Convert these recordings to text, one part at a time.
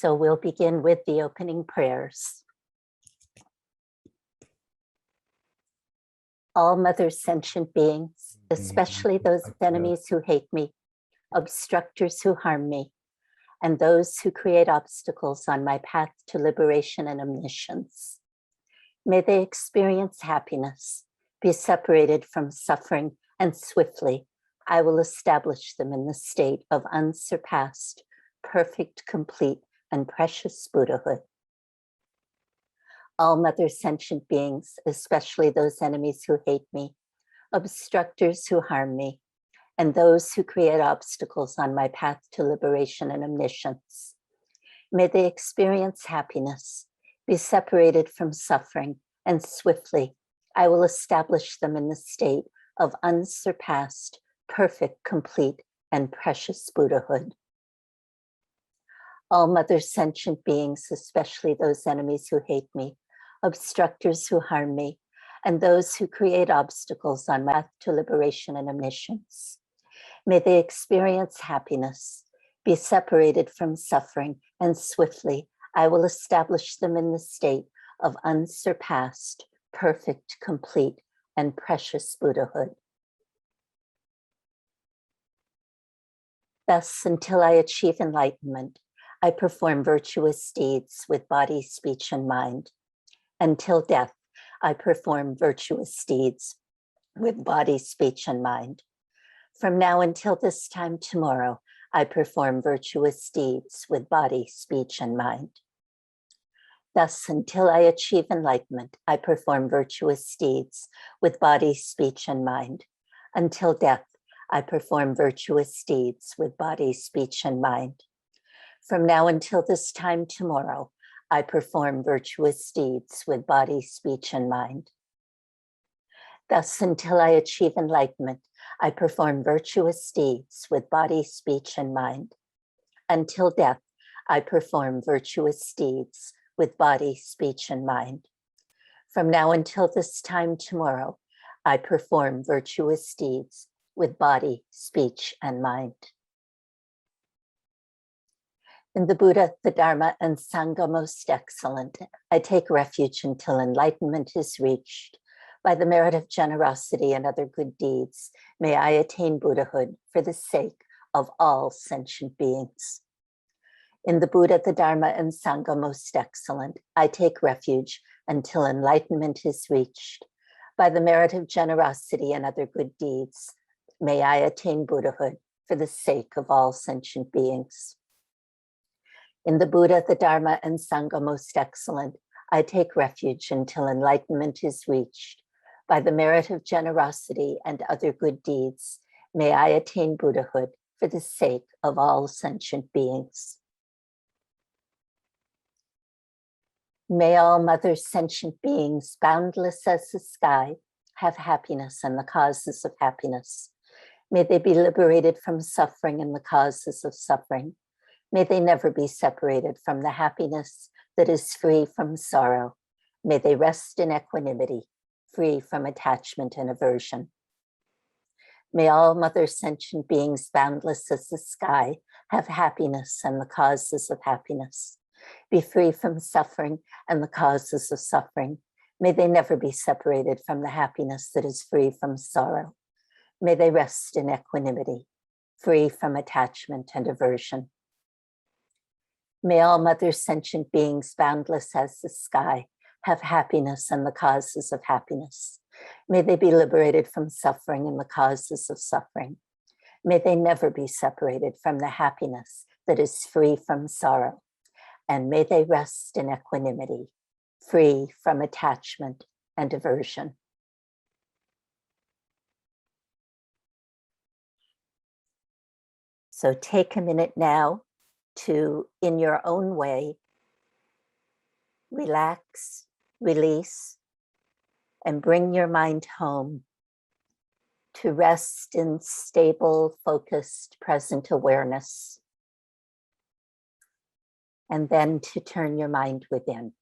So we'll begin with the opening prayers. All Mother sentient beings, especially those enemies who hate me, obstructors who harm me, and those who create obstacles on my path to liberation and omniscience. May they experience happiness, be separated from suffering, and swiftly I will establish them in the state of unsurpassed, perfect, complete, and precious Buddhahood. All Mother sentient beings, especially those enemies who hate me, obstructors who harm me, and those who create obstacles on my path to liberation and omniscience. May they experience happiness, be separated from suffering, and swiftly I will establish them in the state of unsurpassed, perfect, complete, and precious Buddhahood. All Mother sentient beings, especially those enemies who hate me, obstructors who harm me, and those who create obstacles on my path to liberation and omniscience. May they experience happiness, be separated from suffering, and swiftly I will establish them in the state of unsurpassed, perfect, complete, and precious Buddhahood. Thus, until I achieve enlightenment, I perform virtuous deeds with body, speech, and mind. Until death, I perform virtuous deeds with body, speech, and mind. From now until this time tomorrow, I perform virtuous deeds with body, speech, and mind. Thus, until I achieve enlightenment, I perform virtuous deeds with body, speech, and mind. Until death, I perform virtuous deeds with body, speech, and mind. From now until this time tomorrow, I perform virtuous deeds with body, speech, and mind. Thus, until I achieve enlightenment, I perform virtuous deeds with body, speech, and mind. Until death, I perform virtuous deeds with body, speech, and mind. From now until this time tomorrow, I perform virtuous deeds with body, speech, and mind. In the Buddha, the Dharma, and Sangha most excellent, I take refuge until enlightenment is reached. By the merit of generosity and other good deeds, may I attain Buddhahood for the sake of all sentient beings. In the Buddha, the Dharma, and Sangha most excellent, I take refuge until enlightenment is reached. By the merit of generosity and other good deeds, may I attain Buddhahood for the sake of all sentient beings. In the Buddha, the Dharma, and Sangha most excellent, I take refuge until enlightenment is reached. By the merit of generosity and other good deeds, may I attain Buddhahood for the sake of all sentient beings. May all Mother sentient beings, boundless as the sky, have happiness and the causes of happiness. May they be liberated from suffering and the causes of suffering. May they never be separated from the happiness that is free from sorrow. May they rest in equanimity, free from attachment and aversion. May all Mother sentient beings, boundless as the sky, have happiness and the causes of happiness. Be free from suffering and the causes of suffering. May they never be separated from the happiness that is free from sorrow. May they rest in equanimity, free from attachment and aversion. May all Mother sentient beings, boundless as the sky, have happiness and the causes of happiness. May they be liberated from suffering and the causes of suffering. May they never be separated from the happiness that is free from sorrow. And may they rest in equanimity, free from attachment and aversion. So take a minute now to, in your own way, relax, release, and bring your mind home to rest in stable, focused, present awareness. And then to turn your mind within.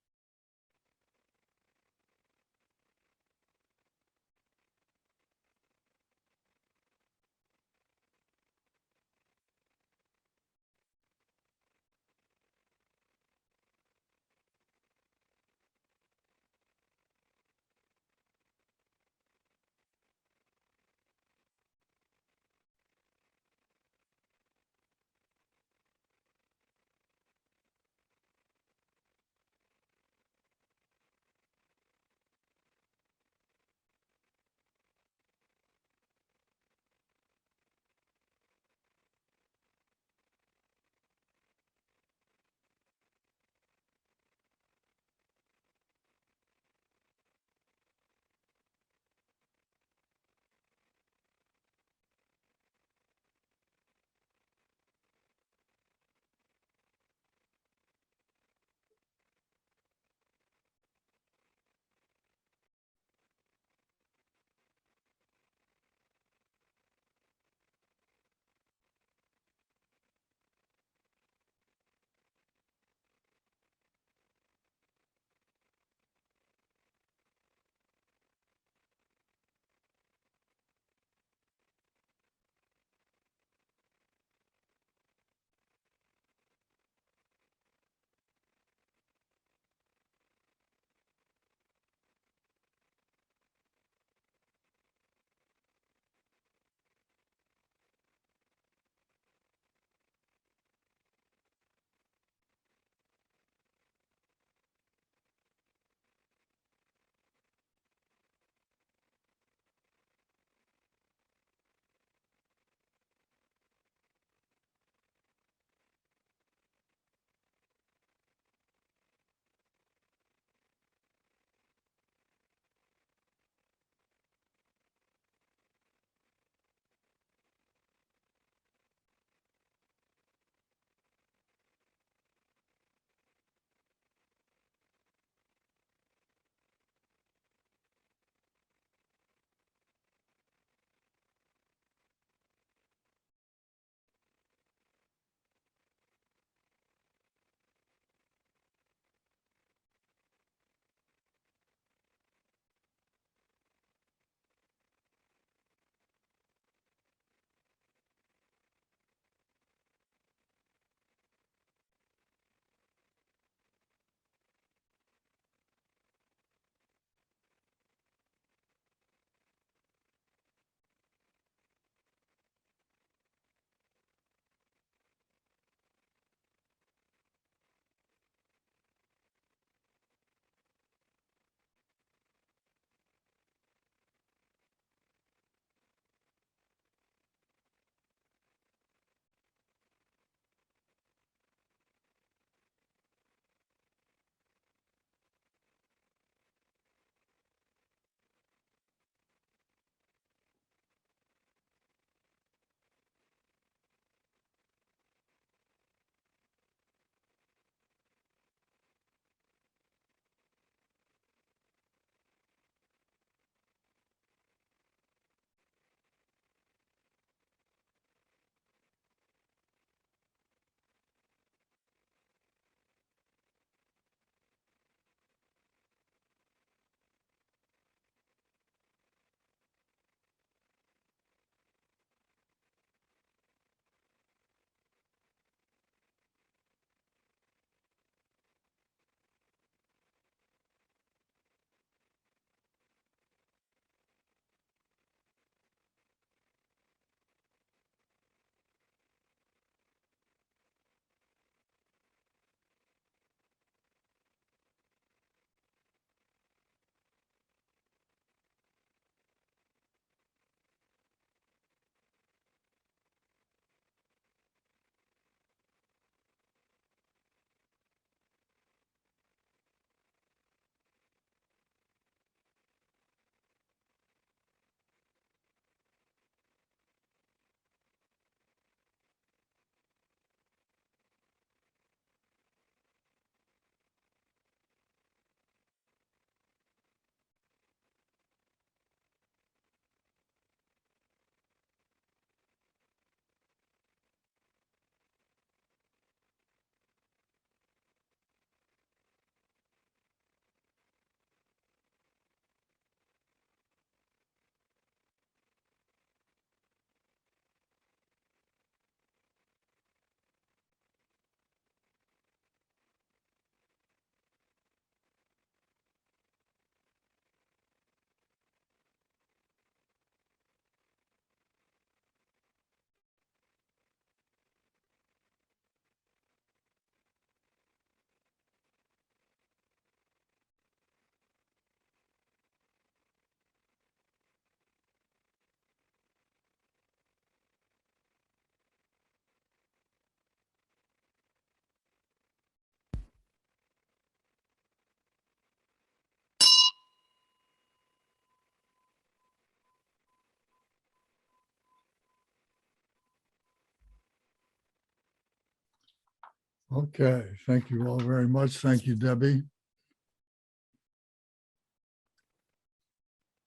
Okay, thank you all very much. Thank you, Debbie.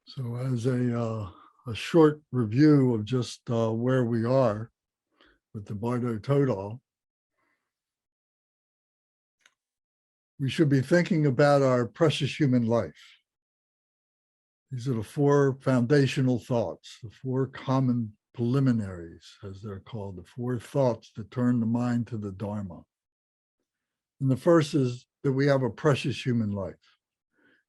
So as a short review of just where we are with the Bardo Thodal, we should be thinking about our precious human life. These are the four foundational thoughts, the four common preliminaries, as they're called, the four thoughts that turn the mind to the Dharma. And the first is that we have a precious human life.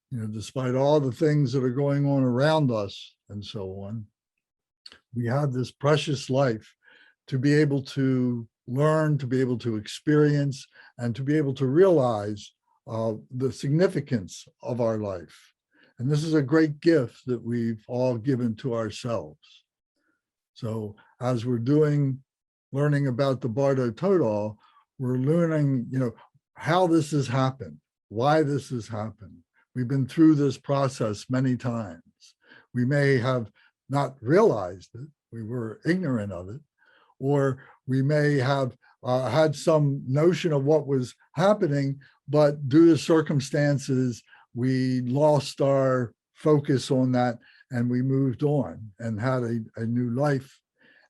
You know, despite all the things that are going on around us and so on, we have this precious life to be able to learn, to be able to experience, and to be able to realize the significance of our life. And this is a great gift that we've all given to ourselves. So as we're learning about the Bardo Thodal, we're learning, how this has happened, why this has happened. We've been through this process many times. We may have not realized it, we were ignorant of it, or we may have had some notion of what was happening, but due to circumstances, we lost our focus on that and we moved on and had a new life.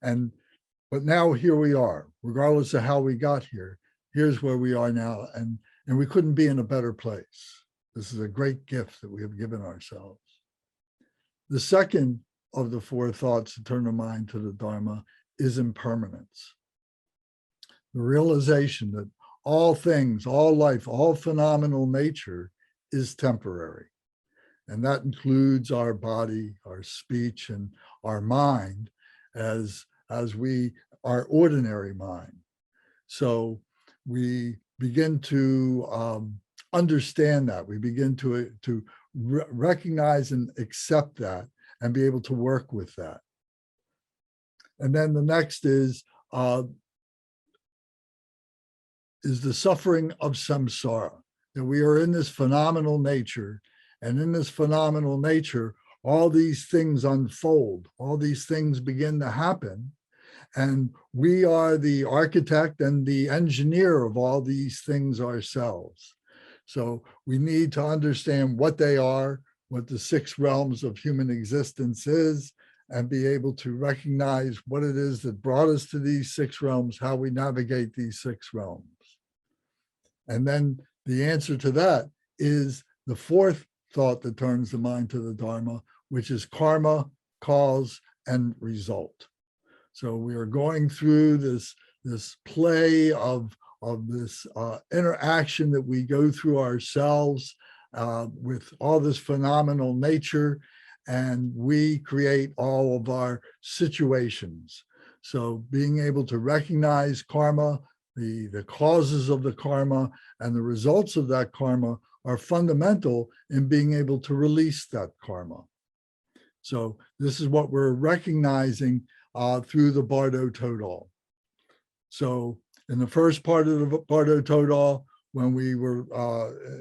But now here we are, regardless of how we got here. Here's where we are now, and we couldn't be in a better place. This is a great gift that we have given ourselves. The second of the four thoughts to turn the mind to the Dharma is impermanence. The realization that all things, all life, all phenomenal nature is temporary. And that includes our body, our speech, and our mind as our ordinary mind. So we begin to understand that. We begin to recognize and accept that and be able to work with that. And then the next is the suffering of samsara, that we are in this phenomenal nature, and in this phenomenal nature, all these things unfold, all these things begin to happen, and we are the architect and the engineer of all these things ourselves. So we need to understand what they are, what the six realms of human existence is, and be able to recognize what it is that brought us to these six realms, how we navigate these six realms. And then the answer to that is the fourth thought that turns the mind to the Dharma, which is karma, cause, and result. So we are going through this play of this interaction that we go through ourselves with all this phenomenal nature, and we create all of our situations. So being able to recognize karma, the causes of the karma, and the results of that karma are fundamental in being able to release that karma. So this is what we're recognizing through the Bardo Thodal. So in the first part of the Bardo Thodal, when we were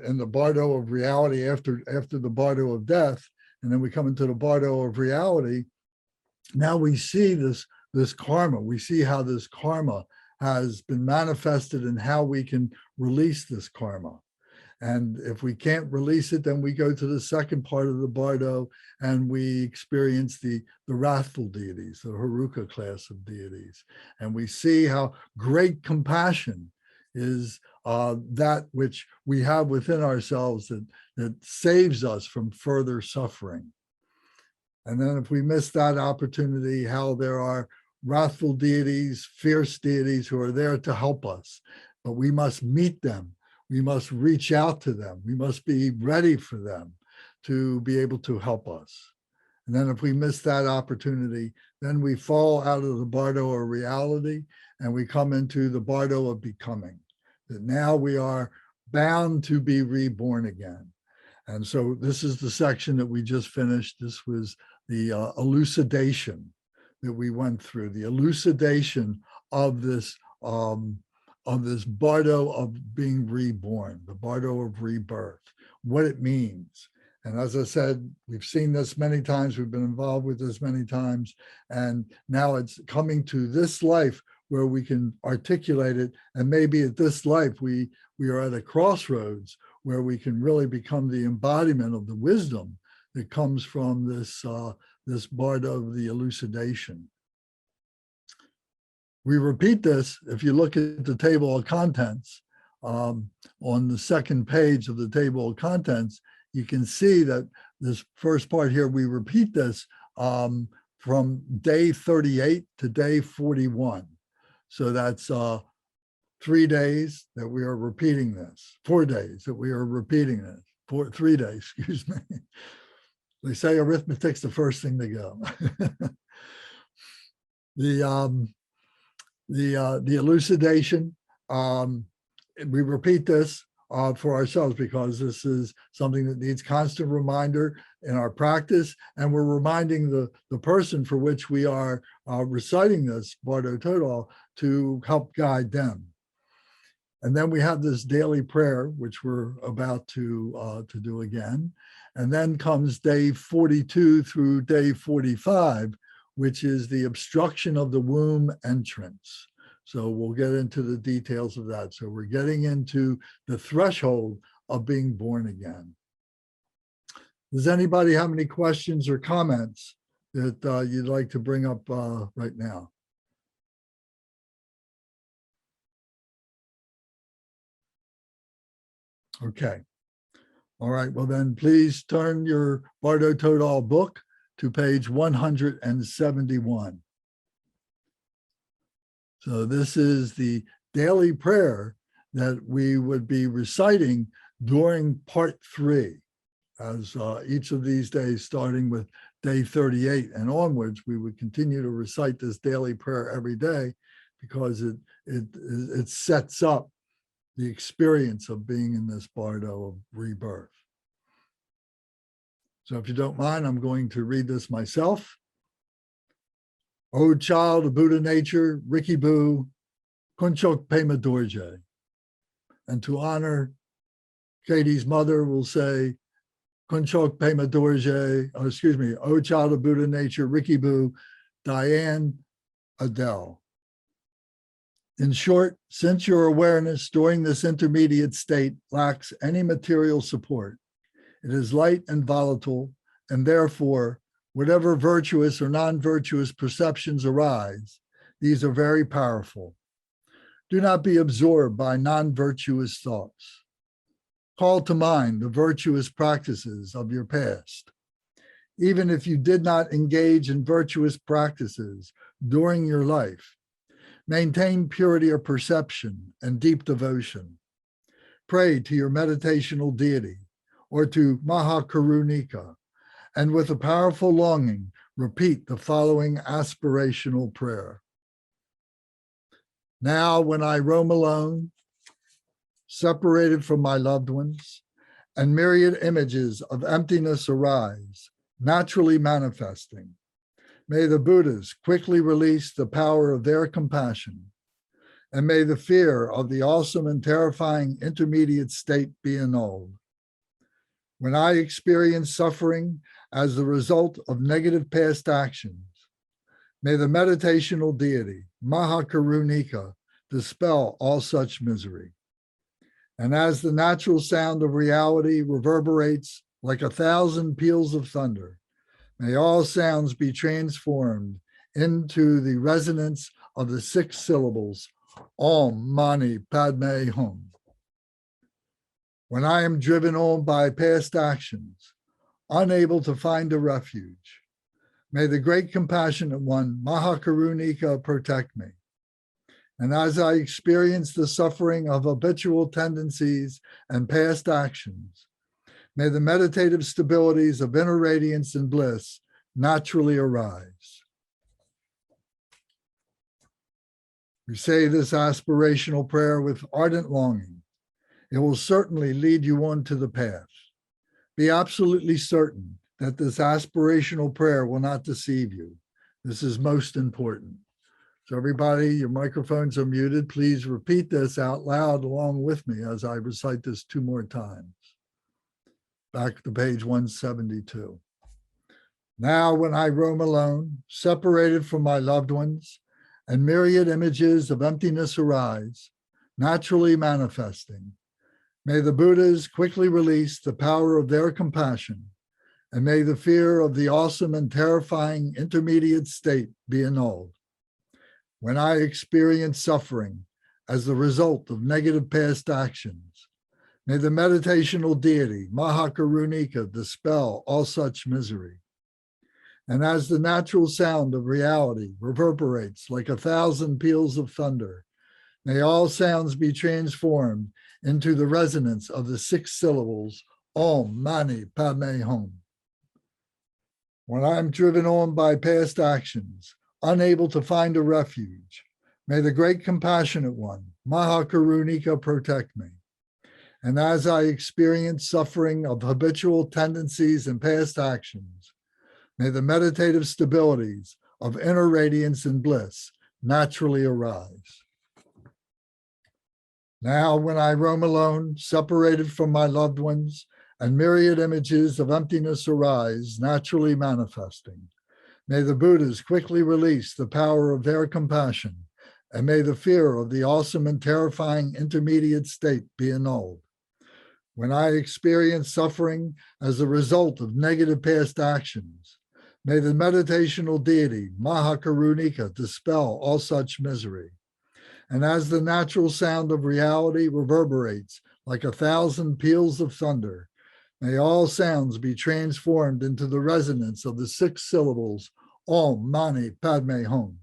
in the Bardo of reality after the Bardo of death, and then we come into the Bardo of reality, now we see this karma. We see how this karma has been manifested and how we can release this karma. And if we can't release it, then we go to the second part of the Bardo and we experience the wrathful deities, the Haruka class of deities. And we see how great compassion is that which we have within ourselves that saves us from further suffering. And then if we miss that opportunity, how there are wrathful deities, fierce deities who are there to help us, but we must meet them. We must reach out to them. We must be ready for them to be able to help us. And then if we miss that opportunity, then we fall out of the Bardo of reality and we come into the Bardo of becoming, that now we are bound to be reborn again. And so this is the section that we just finished. This was the elucidation that we went through, the elucidation of this Bardo of being reborn, the Bardo of rebirth, what it means. And as I said, we've seen this many times, we've been involved with this many times, and now it's coming to this life where we can articulate it. And maybe at this life, we are at a crossroads where we can really become the embodiment of the wisdom that comes from this Bardo of the elucidation. We repeat this. If you look at the table of contents, on the second page of the table of contents, you can see that this first part here, we repeat this from day 38 to day 41. So that's 3 days that we are repeating this, 4 days that we are repeating this, 3 days, excuse me. They say arithmetic's the first thing to go. The elucidation, we repeat this for ourselves because this is something that needs constant reminder in our practice, and we're reminding the person for which we are reciting this Bardo Thodal to help guide them. And then we have this daily prayer, which we're about to do again. And then comes day 42 through day 45, which is the obstruction of the womb entrance. So we'll get into the details of that. So we're getting into the threshold of being born again. Does anybody have any questions or comments that you'd like to bring up right now? Okay. All right. Well, then please turn your Bardo Thodal book to page 171. So this is the daily prayer that we would be reciting during part 3. As each of these days, starting with day 38 and onwards, we would continue to recite this daily prayer every day because it sets up the experience of being in this Bardo of rebirth. So if you don't mind, I'm going to read this myself. O child of Buddha nature, Rikibu, Kunchok Pema Dorje. And to honor Katie's mother, we'll say, Kunchok Pema Dorje, O child of Buddha nature, Rikibu, Diane Adele. In short, since your awareness during this intermediate state lacks any material support, it is light and volatile, and therefore, whatever virtuous or non-virtuous perceptions arise, these are very powerful. Do not be absorbed by non-virtuous thoughts. Call to mind the virtuous practices of your past. Even if you did not engage in virtuous practices during your life, maintain purity of perception and deep devotion. Pray to your meditational deity or to Mahakarunika, and with a powerful longing, repeat the following aspirational prayer. Now, when I roam alone, separated from my loved ones, and myriad images of emptiness arise, naturally manifesting, may the Buddhas quickly release the power of their compassion, and may the fear of the awesome and terrifying intermediate state be annulled. When I experience suffering as the result of negative past actions, may the meditational deity, Mahakarunika, dispel all such misery. And as the natural sound of reality reverberates like 1,000 peals of thunder, may all sounds be transformed into the resonance of the 6 syllables, Om Mani Padme Hum. When I am driven on by past actions, unable to find a refuge, may the great compassionate one, Mahakarunika, protect me. And as I experience the suffering of habitual tendencies and past actions, may the meditative stabilities of inner radiance and bliss naturally arise. We say this aspirational prayer with ardent longing. It will certainly lead you on to the path. Be absolutely certain that this aspirational prayer will not deceive you. This is most important. So everybody, your microphones are muted. Please repeat this out loud along with me as I recite this 2 more times. Back to page 172. Now, when I roam alone, separated from my loved ones, and myriad images of emptiness arise, naturally manifesting. May the Buddhas quickly release the power of their compassion, and may the fear of the awesome and terrifying intermediate state be annulled. When I experience suffering as the result of negative past actions, may the meditational deity, Mahakarunika, dispel all such misery. And as the natural sound of reality reverberates like 1,000 peals of thunder, may all sounds be transformed into the resonance of the 6 syllables, Om Mani Padme Hum. When I'm driven on by past actions, unable to find a refuge, may the great compassionate one, Mahakarunika, protect me. And as I experience suffering of habitual tendencies and past actions, may the meditative stabilities of inner radiance and bliss naturally arise. Now, when I roam alone, separated from my loved ones, and myriad images of emptiness arise, naturally manifesting, may the Buddhas quickly release the power of their compassion, and may the fear of the awesome and terrifying intermediate state be annulled. When I experience suffering as a result of negative past actions, may the meditational deity, Mahakarunika, dispel all such misery. And as the natural sound of reality reverberates like 1,000 peals of thunder, may all sounds be transformed into the resonance of the 6 syllables, Om Mani Padme Hum.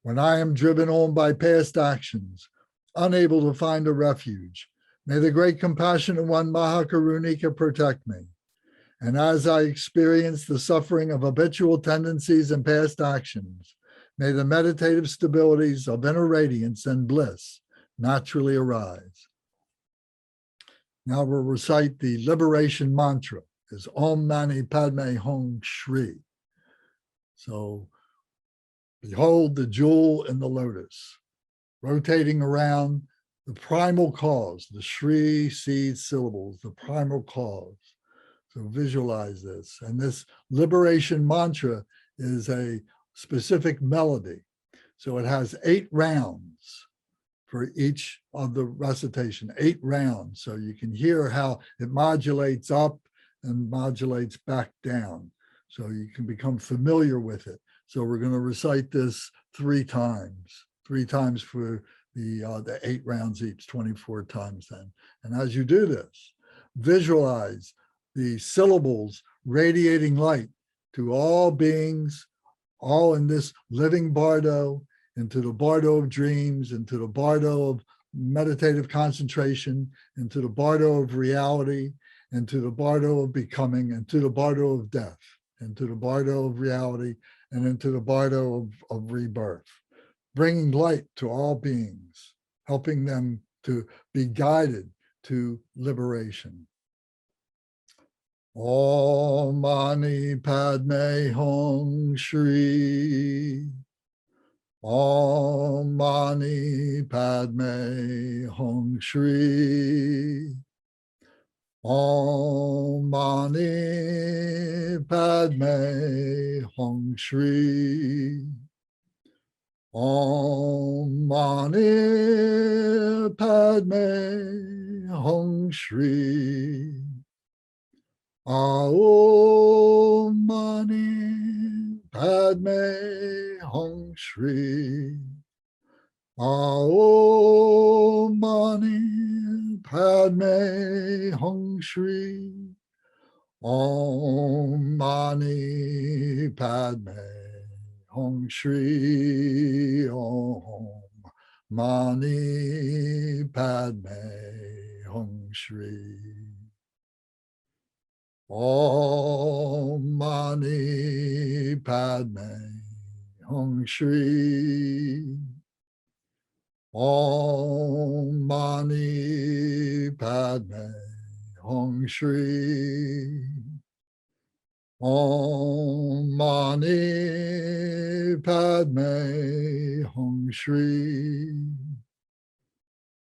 When I am driven on by past actions, unable to find a refuge, may the great compassionate one, Mahakarunika, protect me. And as I experience the suffering of habitual tendencies and past actions, may the meditative stabilities of inner radiance and bliss naturally arise. Now we'll recite the liberation mantra as Om Mani Padme Hum Shri. So behold the jewel in the lotus, rotating around the primal cause, the Shri seed syllables, the primal cause. So visualize this. And this liberation mantra is a specific melody. So it has 8 rounds for each of the recitation, 8 rounds. So you can hear how it modulates up and modulates back down. So you can become familiar with it. So we're going to recite this 3 times for the 8 rounds each, 24 times then. And as you do this, visualize the syllables radiating light to all beings, all in this living Bardo, into the Bardo of dreams, into the Bardo of meditative concentration, into the Bardo of reality, into the Bardo of becoming, into the Bardo of death, into the Bardo of reality, and into the Bardo of rebirth, bringing light to all beings, helping them to be guided to liberation. Om Mani Padme Hum Shri. Om Mani Padme Hum Shri. Om Mani Padme Hum Shri. Om Mani Padme Hum Shri. Om Mani Padme Hum Shri. Om Mani Padme Hum Shri. Om Mani Padme Hum Shri. Om Mani Padme Hum Shri. Om Mani Padme Hum Shri. Om Mani Padme Hum Shri. Om Mani Padme Hum Shri.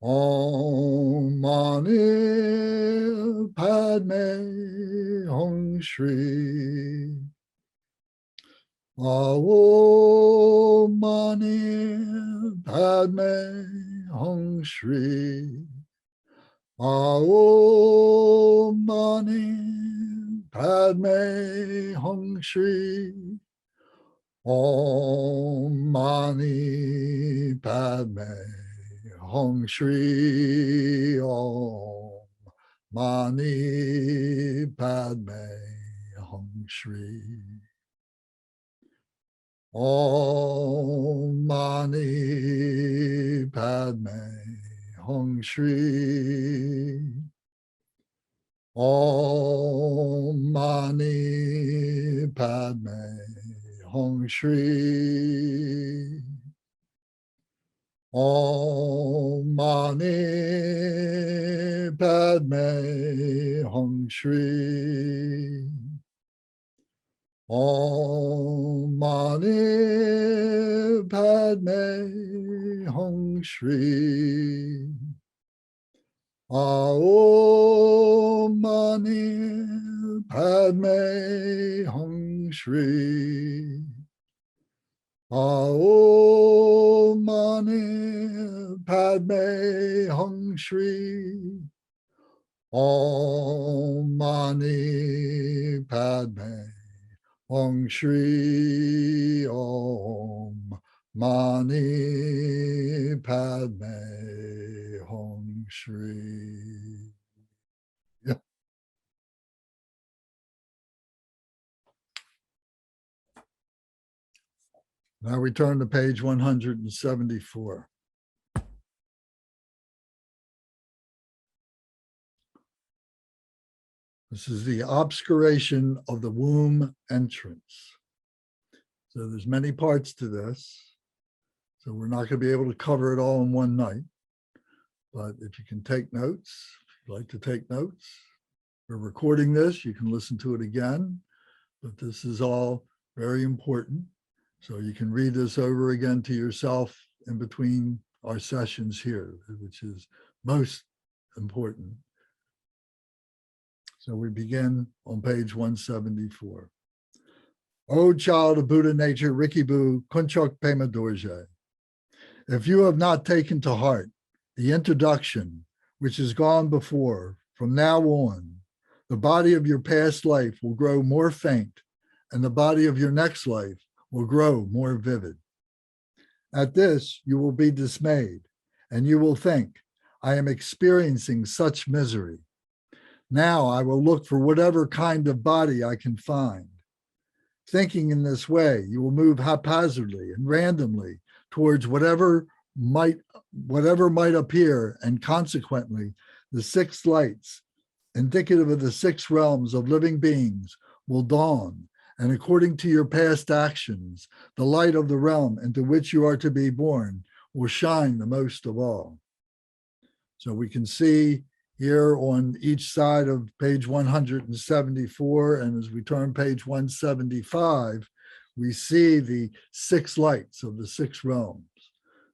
Om Mani Padme Hum Shri. Awo Mani Padme Hum Shri. Awo Mani Padme Hum Shri. Om Mani Padme Hum Shri. Om Mani Padme Hum Shri. Om Mani Padme Hum Shri. Om Mani Padme Hum Shri. Om Mani Padme Hum Shri. Om Mani Padme Hum Shri. Om Mani Padme Hum Shri. Om Mani Padme Hum Shri. Om Mani Padme Hum Shri. Om Mani Padme Hum Shri. Yeah. Now we turn to page 174. This is the obscuration of the womb entrance. So there's many parts to this. So we're not going to be able to cover it all in one night. But if you can take notes, if you'd like to take notes, we're recording this. You can listen to it again. But this is all very important. So you can read this over again to yourself in between our sessions here, which is most important. So we begin on page 174. O child of Buddha nature, Rikibu, Kunchok Pema Dorje. If you have not taken to heart the introduction which has gone before, from now on, the body of your past life will grow more faint, and the body of your next life will grow more vivid. At this, you will be dismayed, and you will think, I am experiencing such misery. Now I will look for whatever kind of body I can find. Thinking in this way, you will move haphazardly and randomly towards whatever might appear, and consequently, the six lights, indicative of the six realms of living beings, will dawn, and according to your past actions, the light of the realm into which you are to be born will shine the most of all. So we can see here on each side of page 174, and as we turn page 175, we see the six lights of the six realms.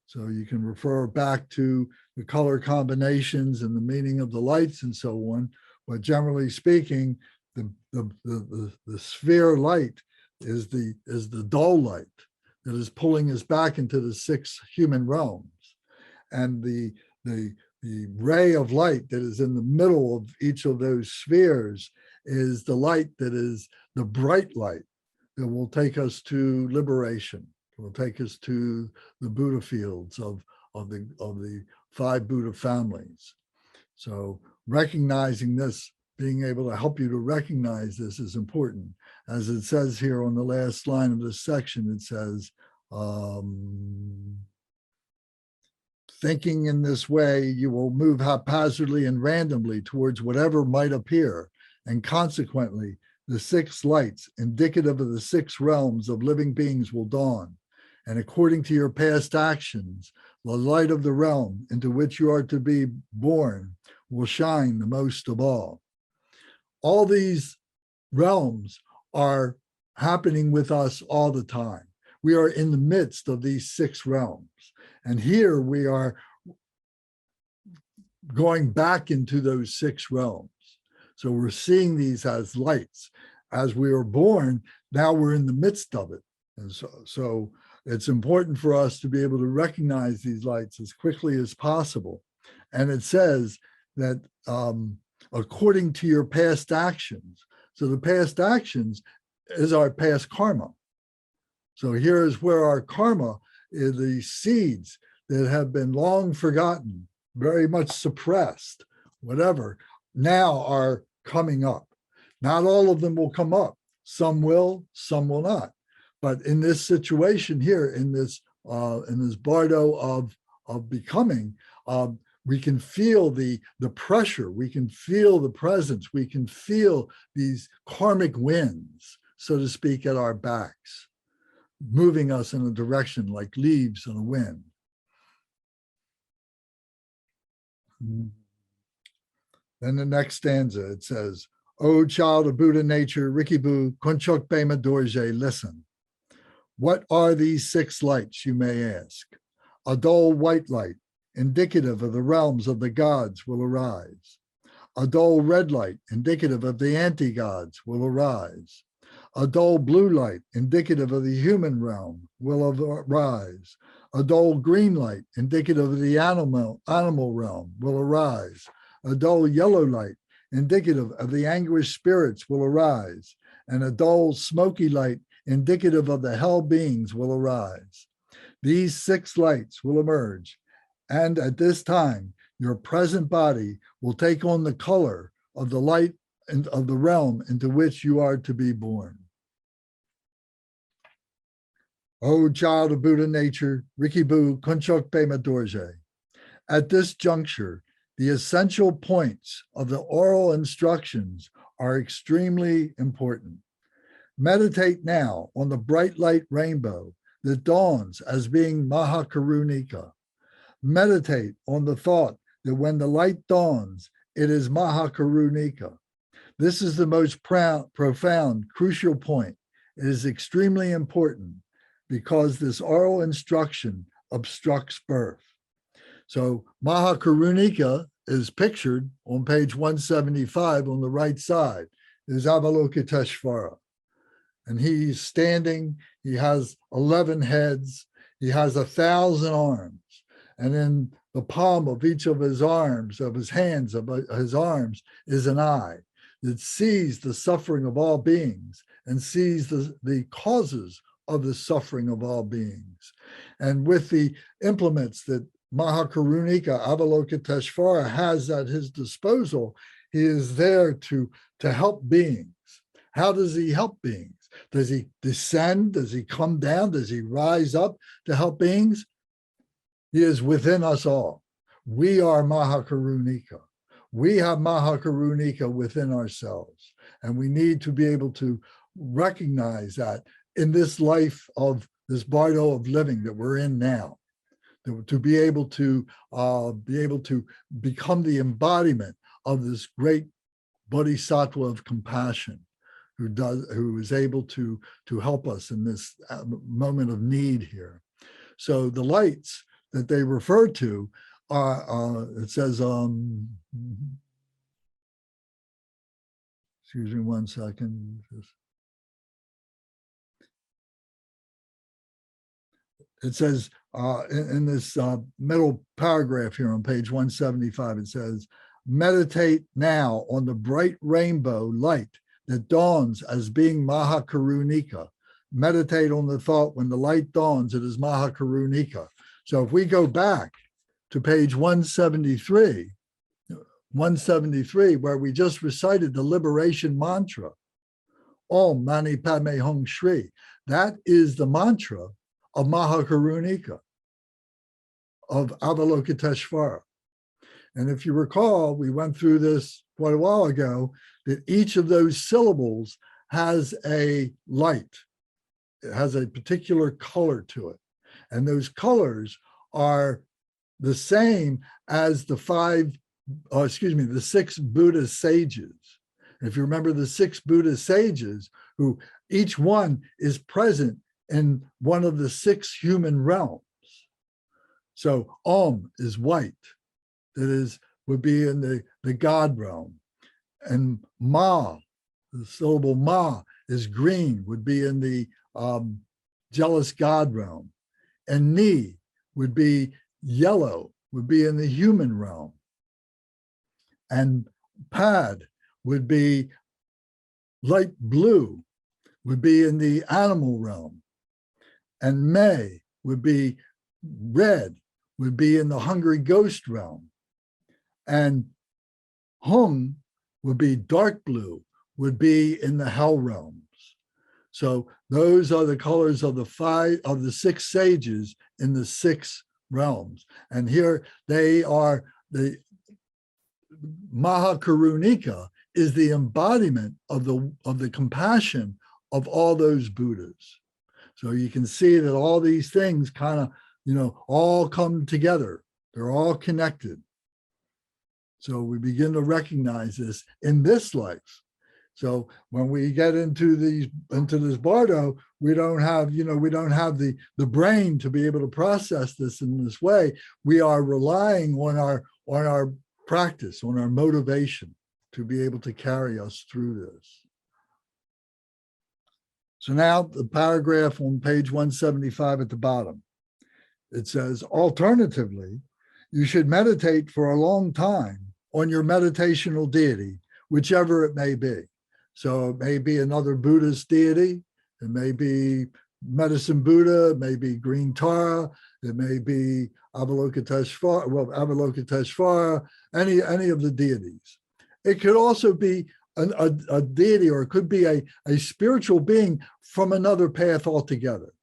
So you can refer back to the color combinations and the meaning of the lights and so on. But generally speaking, the sphere light is the dull light that is pulling us back into the six human realms. And the ray of light that is in the middle of each of those spheres is the light that is the bright light that will take us to liberation, will take us to the Buddha fields of the five Buddha families. So recognizing this, being able to help you to recognize this is important. As it says here on the last line of this section, it says, thinking in this way, you will move haphazardly and randomly towards whatever might appear, and consequently, the six lights, indicative of the six realms of living beings, will dawn. And according to your past actions, the light of the realm into which you are to be born will shine the most of all. All these realms are happening with us all the time. We are in the midst of these six realms. And here we are going back into those six realms. So we're seeing these as lights. As we were born, now we're in the midst of it. And so it's important for us to be able to recognize these lights as quickly as possible. And it says that according to your past actions, so the past actions is our past karma. So here is where our karma is, the seeds that have been long forgotten, very much suppressed, whatever, now are coming up. Not all of them will come up. Some will not. But in this situation here, in this bardo of becoming, we can feel the pressure. We can feel the presence. We can feel these karmic winds, so to speak, at our backs, moving us in a direction like leaves in a wind. Then the next stanza, it says, "O child of Buddha nature, Rikibu, Kunchok Bema Dorje, listen. What are these 6 lights, you may ask? A dull white light, indicative of the realms of the gods, will arise. A dull red light, indicative of the anti-gods, will arise. A dull blue light, indicative of the human realm, will arise. A dull green light, indicative of the animal realm, will arise. A dull yellow light, indicative of the anguished spirits, will arise. And a dull smoky light, indicative of the hell beings, will arise. These 6 lights will emerge, and at this time, your present body will take on the color of the light and of the realm into which you are to be born. O child of Buddha nature, Rikibu, Kunchok Bema Dorje. At this juncture, the essential points of the oral instructions are extremely important. Meditate now on the bright light rainbow that dawns as being Mahakarunika. Meditate on the thought that when the light dawns, it is Mahakarunika. This is the most profound, crucial point. It is extremely important because this oral instruction obstructs birth. So Mahakarunika is pictured on page 175 on the right side, is Avalokiteshvara. And he's standing, he has 11 heads, he has 1,000 arms. And in the palm of each of his arms, of his hands, of his arms, is an eye that sees the suffering of all beings and sees the causes of the suffering of all beings. And with the implements that Mahakarunika Avalokiteshvara has at his disposal, he is there to help beings. How does he help beings? Does he descend? Does he come down? Does he rise up to help beings? He is within us all. We are Mahakarunika. We have Mahakarunika within ourselves. And we need to be able to recognize that in this life of this bardo of living that we're in now, to be able to become the embodiment of this great bodhisattva of compassion, who is able to help us in this moment of need here. So the lights that they refer to are, it says, excuse me one second. It says in this middle paragraph here on page 175, it says, meditate now on the bright rainbow light that dawns as being Mahakarunika. Meditate on the thought when the light dawns, it is Mahakarunika. So if we go back to page 173, where we just recited the liberation mantra, Om Mani Padme Hum Shri, that is the mantra of Mahakarunika, of Avalokiteshvara. And if you recall, we went through this quite a while ago, that each of those syllables has a light. It has a particular color to it. And those colors are the same as the 6 Buddha sages. If you remember the 6 Buddha sages, who each one is present in one of the 6 human realms. So Om is white, that would be in the God realm. And Ma, the syllable Ma, is green, would be in the jealous God realm. And Ni would be yellow, would be in the human realm. And Pad would be light blue, would be in the animal realm. And May would be red, would be in the hungry ghost realm. And Hung would be dark blue, would be in the hell realms. So those are the colors of the 6 sages in the 6 realms. And here they are, the Mahakarunika is the embodiment of the compassion of all those Buddhas. So you can see that all these things kind of, all come together. They're all connected. So we begin to recognize this in this life. So when we get into this Bardo, we don't have the brain to be able to process this in this way. We are relying on our practice, on our motivation to be able to carry us through this. So now the paragraph on page 175 at the bottom. It says, alternatively, you should meditate for a long time on your meditational deity, whichever it may be. So it may be another Buddhist deity, it may be Medicine Buddha, it may be Green Tara, it may be Avalokiteshvara, any of the deities. It could also be a deity, or it could be a spiritual being from another path altogether.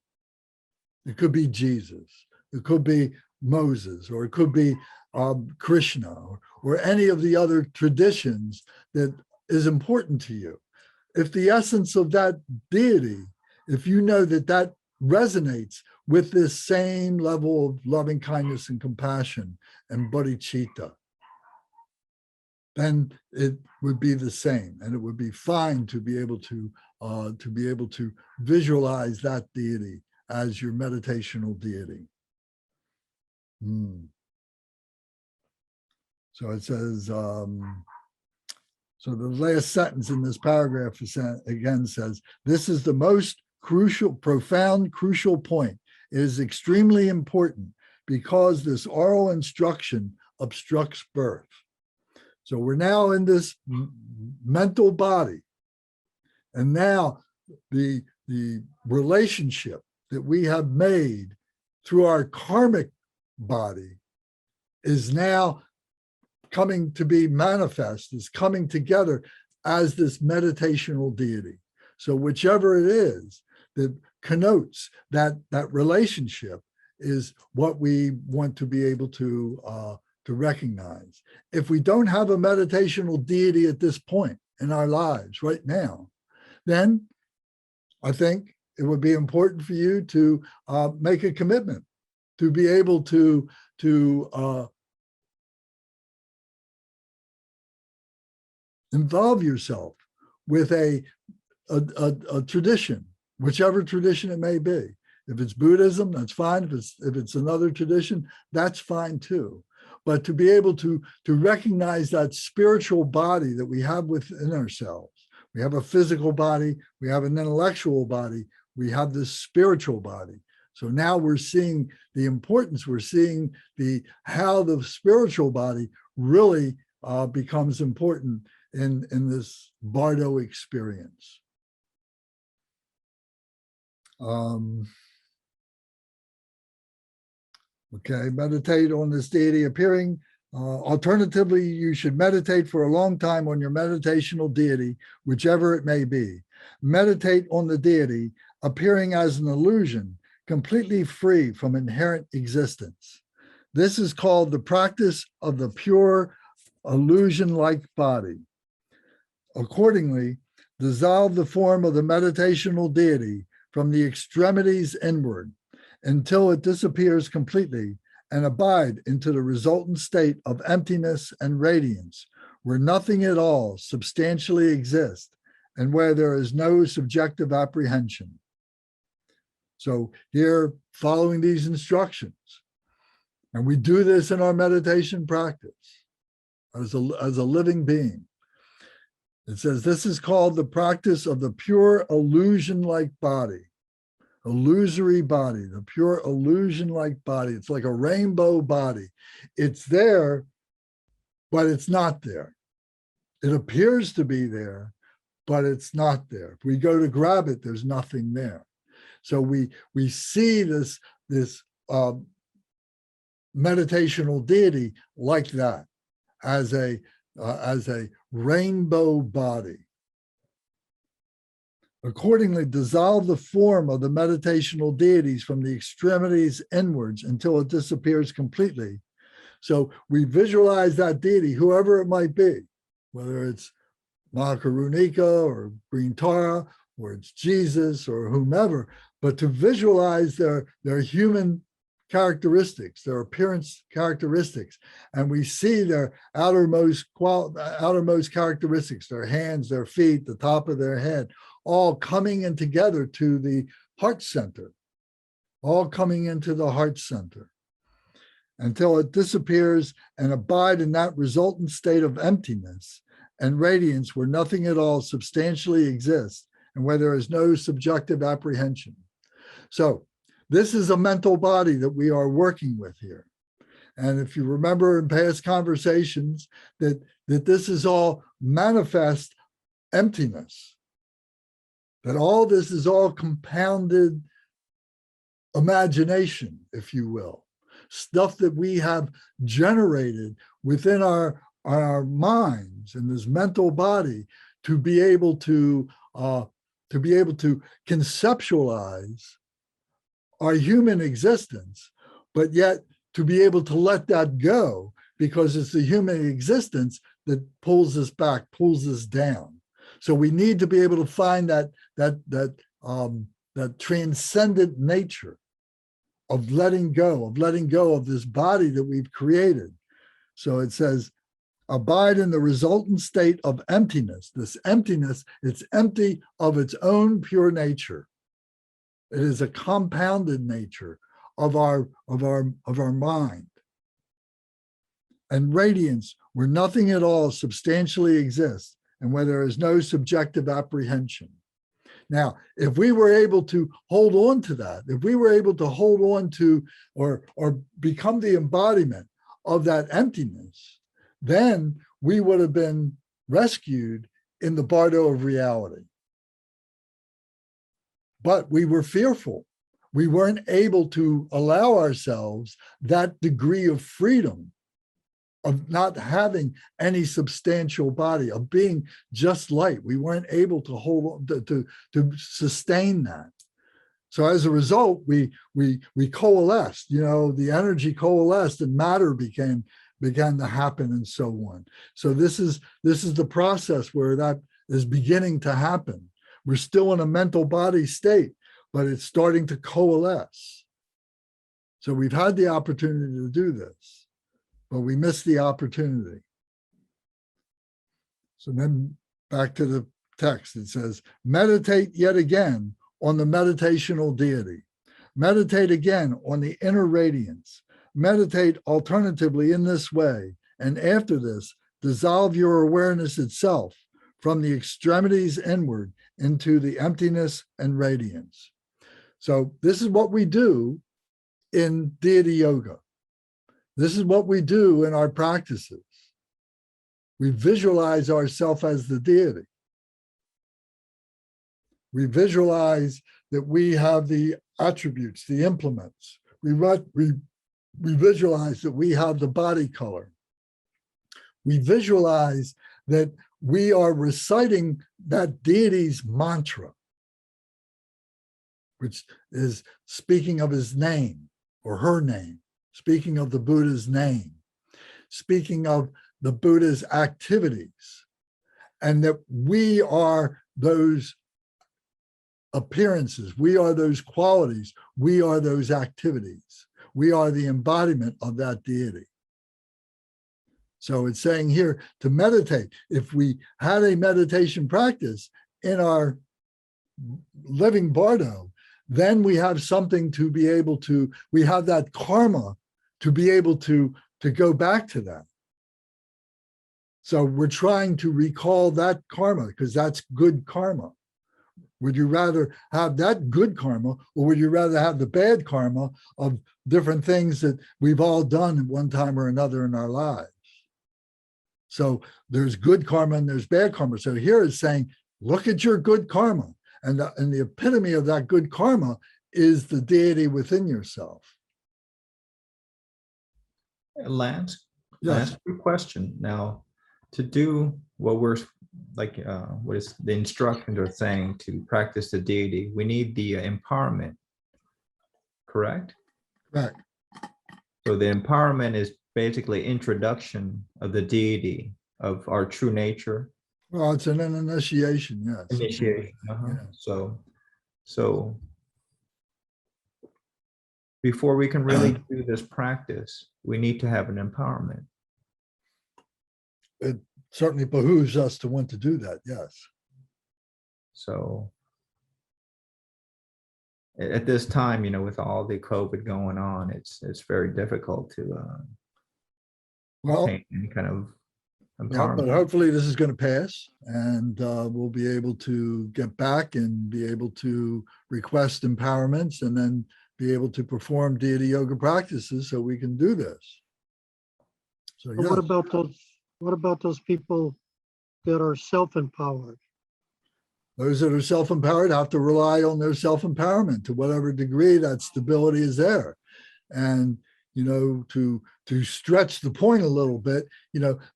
It could be Jesus, it could be Moses, or it could be Krishna, or any of the other traditions that is important to you. If the essence of that deity, if you know that resonates with this same level of loving kindness and compassion and bodhicitta, then it would be the same, and it would be fine to be able to visualize that deity as your meditational deity. So it says, so the last sentence in this paragraph again says, this is the most crucial, profound, crucial point. It is extremely important because this oral instruction obstructs birth. So we're now in this mental body. And now the relationship that we have made through our karmic body is now coming to be manifest, is coming together as this meditational deity. So whichever it is that connotes that relationship is what we want to be able to recognize. If we don't have a meditational deity at this point in our lives right now, then I think it would be important for you to make a commitment to be able to involve yourself with a tradition, whichever tradition it may be. If it's Buddhism, that's fine. If it's another tradition, that's fine too. But to be able to recognize that spiritual body that we have within ourselves. We have a physical body, we have an intellectual body, we have this spiritual body. So now we're seeing the importance, we're seeing how the spiritual body really becomes important in this Bardo experience. Okay, meditate on this deity appearing. Alternatively, you should meditate for a long time on your meditational deity, whichever it may be. Meditate on the deity appearing as an illusion, completely free from inherent existence. This is called the practice of the pure illusion-like body. Accordingly, dissolve the form of the meditational deity from the extremities inward until it disappears completely, and abide into the resultant state of emptiness and radiance, where nothing at all substantially exists and where there is no subjective apprehension. So here, following these instructions, and we do this in our meditation practice as a living being. It says this is called the practice of the pure illusion-like body. illusory body, the pure illusion-like body. It's like a rainbow body. It's there, but it's not there. It appears to be there, but it's not there. If we go to grab it, there's nothing there. So we see this meditational deity like that, as a rainbow body. Accordingly, dissolve the form of the meditational deities from the extremities inwards until it disappears completely. So we visualize that deity, whoever it might be, whether it's Mahakarunika or Green Tara, or it's Jesus or whomever, but to visualize their human characteristics, their appearance characteristics. And we see their outermost characteristics, their hands, their feet, the top of their head, all coming in together to the heart center, all coming into the heart center until it disappears and abide in that resultant state of emptiness and radiance where nothing at all substantially exists and where there is no subjective apprehension. So this is a mental body that we are working with here. And if you remember in past conversations that this is all manifest emptiness, that all this is all compounded imagination, if you will, stuff that we have generated within our minds and this mental body to be able to conceptualize our human existence, but yet to be able to let that go, because it's the human existence that pulls us back, pulls us down. So we need to be able to find that transcendent nature of letting go of this body that we've created. So it says, abide in the resultant state of emptiness. This emptiness, it's empty of its own pure nature. It is a compounded nature of our mind. And radiance, where nothing at all substantially exists and where there is no subjective apprehension. Now, if we were able to hold on to that, if we were able to hold on to or become the embodiment of that emptiness, then we would have been rescued in the Bardo of reality. But we were fearful. We weren't able to allow ourselves that degree of freedom, of not having any substantial body, of being just light. We weren't able to hold to sustain that. So as a result, we coalesced. The energy coalesced, and matter began to happen, and so on. So this is the process where that is beginning to happen. We're still in a mental body state, but it's starting to coalesce. So we've had the opportunity to do this, but we missed the opportunity. So then back to the text, it says, meditate yet again on the meditational deity. Meditate again on the inner radiance. Meditate alternatively in this way, and after this, dissolve your awareness itself from the extremities inward into the emptiness and radiance. So this is what we do in deity yoga. This is what we do in our practices. We visualize ourselves as the deity. We visualize that we have the attributes, the implements. We visualize that we have the body color. We visualize that we are reciting that deity's mantra, which is speaking of his name or her name, speaking of the Buddha's name, speaking of the Buddha's activities, and that we are those appearances, we are those qualities, we are those activities, we are the embodiment of that deity. So it's saying here to meditate. If we had a meditation practice in our living Bardo, then we have something to be able to, we have that karma to be able to go back to that. So we're trying to recall that karma because that's good karma. Would you rather have that good karma, or would you rather have the bad karma of different things that we've all done at one time or another in our lives? So there's good karma and there's bad karma. So here it's saying, look at your good karma. And the epitome of that good karma is the deity within yourself. Lance, Yes. quick question. Now, to do what we're like, what is the instructions are saying to practice the deity, we need the empowerment, correct? Right. So the empowerment is basically introduction of the deity of our true nature. Well, it's an initiation, yes. Initiation. Yeah. So before we can really do this practice, we need to have an empowerment. It certainly behooves us to want to do that, yes. So at this time, with all the COVID going on, it's very difficult to obtain any kind of Yeah, but empowerment. hopefully this is going to pass, and we'll be able to get back and be able to request empowerments, and then be able to perform deity yoga practices so we can do this. So But yes. what about those people that are self-empowered? Those that are self-empowered have to rely on their self-empowerment to whatever degree that stability is there. And, to stretch the point a little bit,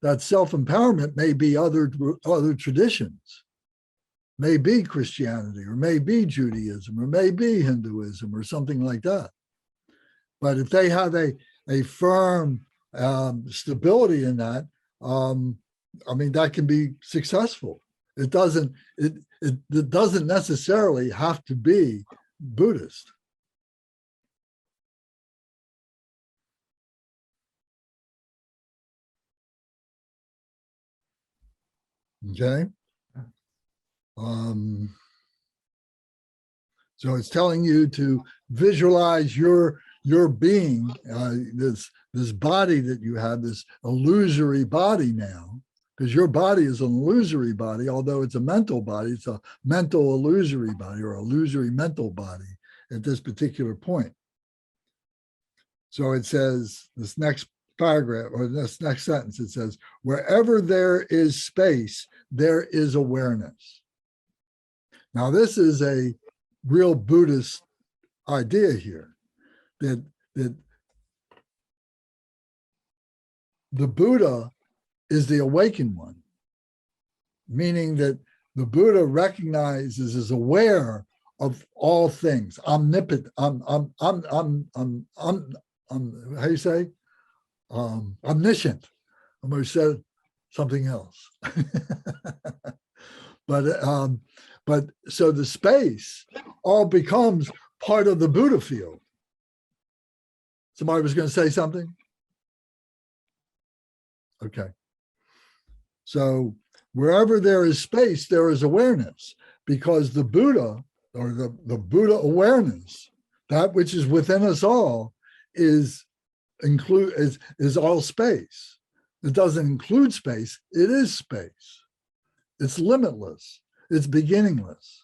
that self-empowerment may be other traditions, may be Christianity, or may be Judaism, or may be Hinduism, or something like that. But if they have a firm stability in that, that can be successful. It doesn't necessarily have to be Buddhist. Okay. So it's telling you to visualize your being, this body that you have, this illusory body now, because your body is an illusory body, although it's a mental body. It's a mental illusory body, or illusory mental body at this particular point. So it says, this next paragraph, or this next sentence, it says, wherever there is space, there is awareness. Now, this is a real Buddhist idea here, that the Buddha is the awakened one, meaning that the Buddha recognizes, is aware of all things, omnipotent, how do you say? Omniscient. I almost said something else. But so the space all becomes part of the Buddha field. Somebody was going to say something? Okay. So wherever there is space, there is awareness, because the Buddha, or the Buddha awareness, that which is within us all, is all space. It doesn't include space. It is space. It's limitless. It's beginningless.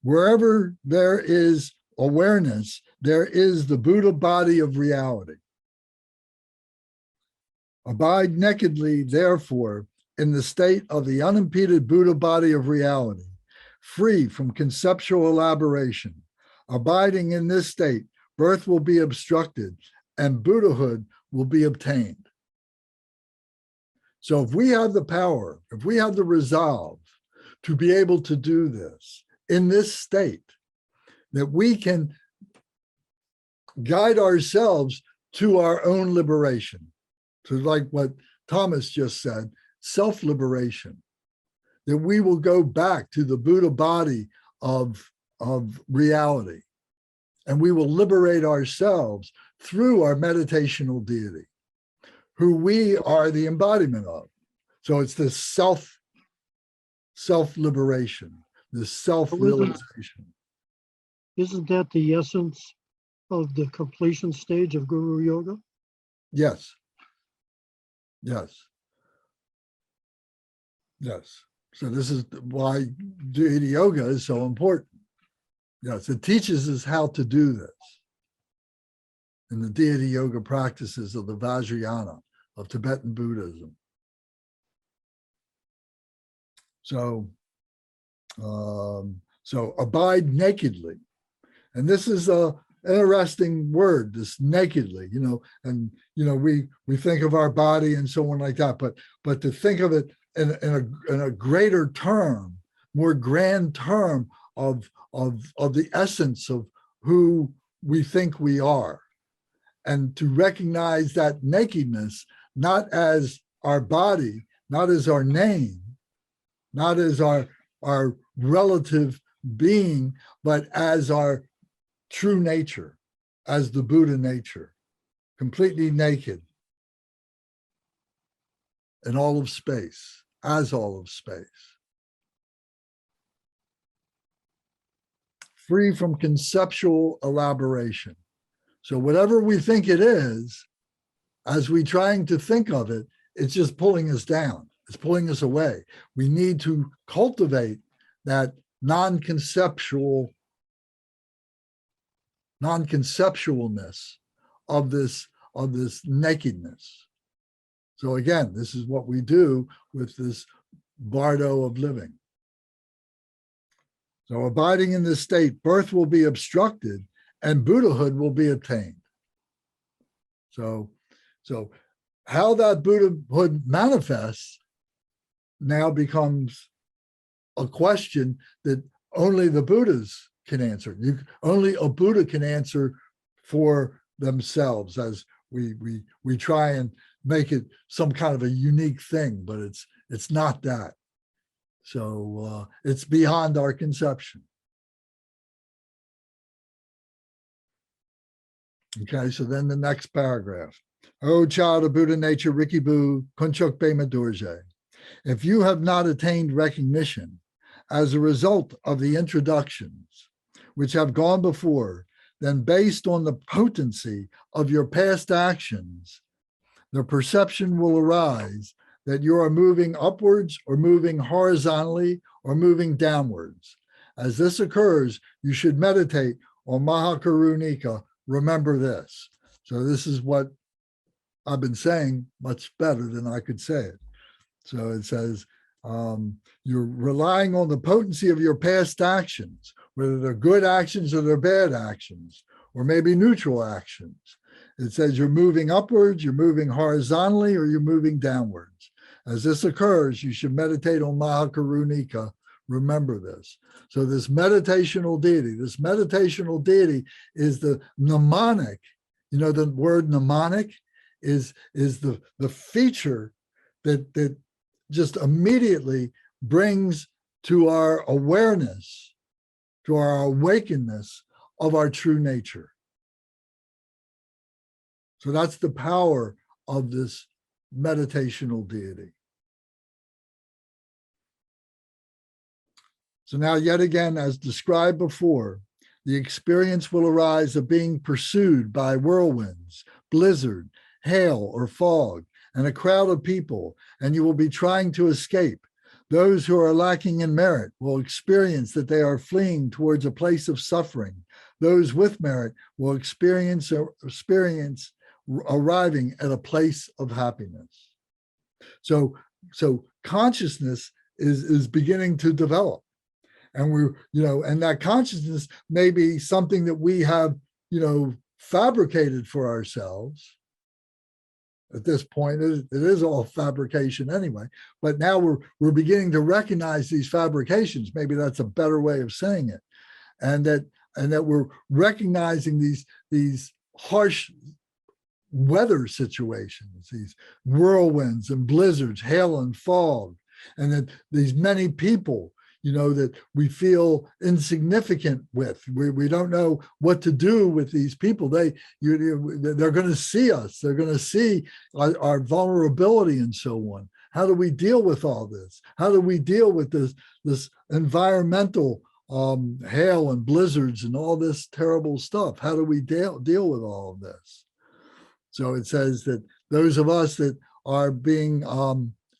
Wherever there is awareness, there is the Buddha body of reality. Abide nakedly, therefore, in the state of the unimpeded Buddha body of reality, free from conceptual elaboration. Abiding in this state, birth will be obstructed and Buddhahood will be obtained. So if we have the power, if we have the resolve to be able to do this in this state, that we can guide ourselves to our own liberation, to, like what Thomas just said, self-liberation, that we will go back to the Buddha body of reality, and we will liberate ourselves through our meditational deity, who we are the embodiment of. So it's this self-liberation, this self-realization. Isn't that the essence of the completion stage of Guru Yoga? Yes. Yes. Yes. So this is why deity yoga is so important. Yes, it teaches us how to do this in the deity yoga practices of the Vajrayana of Tibetan Buddhism. So, so abide nakedly. And this is a interesting word, this nakedly, and, we think of our body and so on like that, but to think of it in a greater term, more grand term of the essence of who we think we are, and to recognize that nakedness, not as our body, not as our name, not as our relative being, but as our true nature, as the Buddha nature, completely naked in all of space, as all of space. Free from conceptual elaboration. So whatever we think it is, as we trying to think of it, it's just pulling us down. It's pulling us away. We need to cultivate that non-conceptualness of this nakedness. So again, this is what we do with this Bardo of living. So abiding in this state, birth will be obstructed and Buddhahood will be attained. So how that Buddhahood manifests now becomes a question that only the Buddhas can answer. Only a Buddha can answer for themselves, as we try and make it some kind of a unique thing, but it's not that. So it's beyond our conception. Okay, so then the next paragraph. O child of Buddha nature, Rikibu, Kunchok Bema Dorje. If you have not attained recognition as a result of the introductions which have gone before, then based on the potency of your past actions, the perception will arise that you are moving upwards or moving horizontally or moving downwards. As this occurs, you should meditate on Mahakarunika. Remember this. So this is what I've been saying much better than I could say it. So it says, you're relying on the potency of your past actions, whether they're good actions or they're bad actions, or maybe neutral actions. It says you're moving upwards, you're moving horizontally, or you're moving downwards. As this occurs, you should meditate on Mahakarunika. Remember this. So this meditational deity is the mnemonic. You know, the word mnemonic is the feature that just immediately brings to our awareness, to our awakeness of our true nature. So that's the power of this meditational deity. So now, yet again, as described before, the experience will arise of being pursued by whirlwinds, blizzard, hail, or fog, and a crowd of people, and you will be trying to escape. Those who are lacking in merit will experience that they are fleeing towards a place of suffering. Those with merit will experience arriving at a place of happiness. So consciousness is beginning to develop. And and that consciousness may be something that we have, fabricated for ourselves. At this point, it is all fabrication anyway. But now we're beginning to recognize these fabrications. Maybe that's a better way of saying it, and that we're recognizing these harsh weather situations, these whirlwinds and blizzards, hail and fog, and that these many people, that we feel insignificant with. We don't know what to do with these people. They're going to see us. They're going to see our vulnerability and so on. How do we deal with all this? How do we deal with this environmental hail and blizzards and all this terrible stuff? How do we deal with all of this? So it says that those of us that are being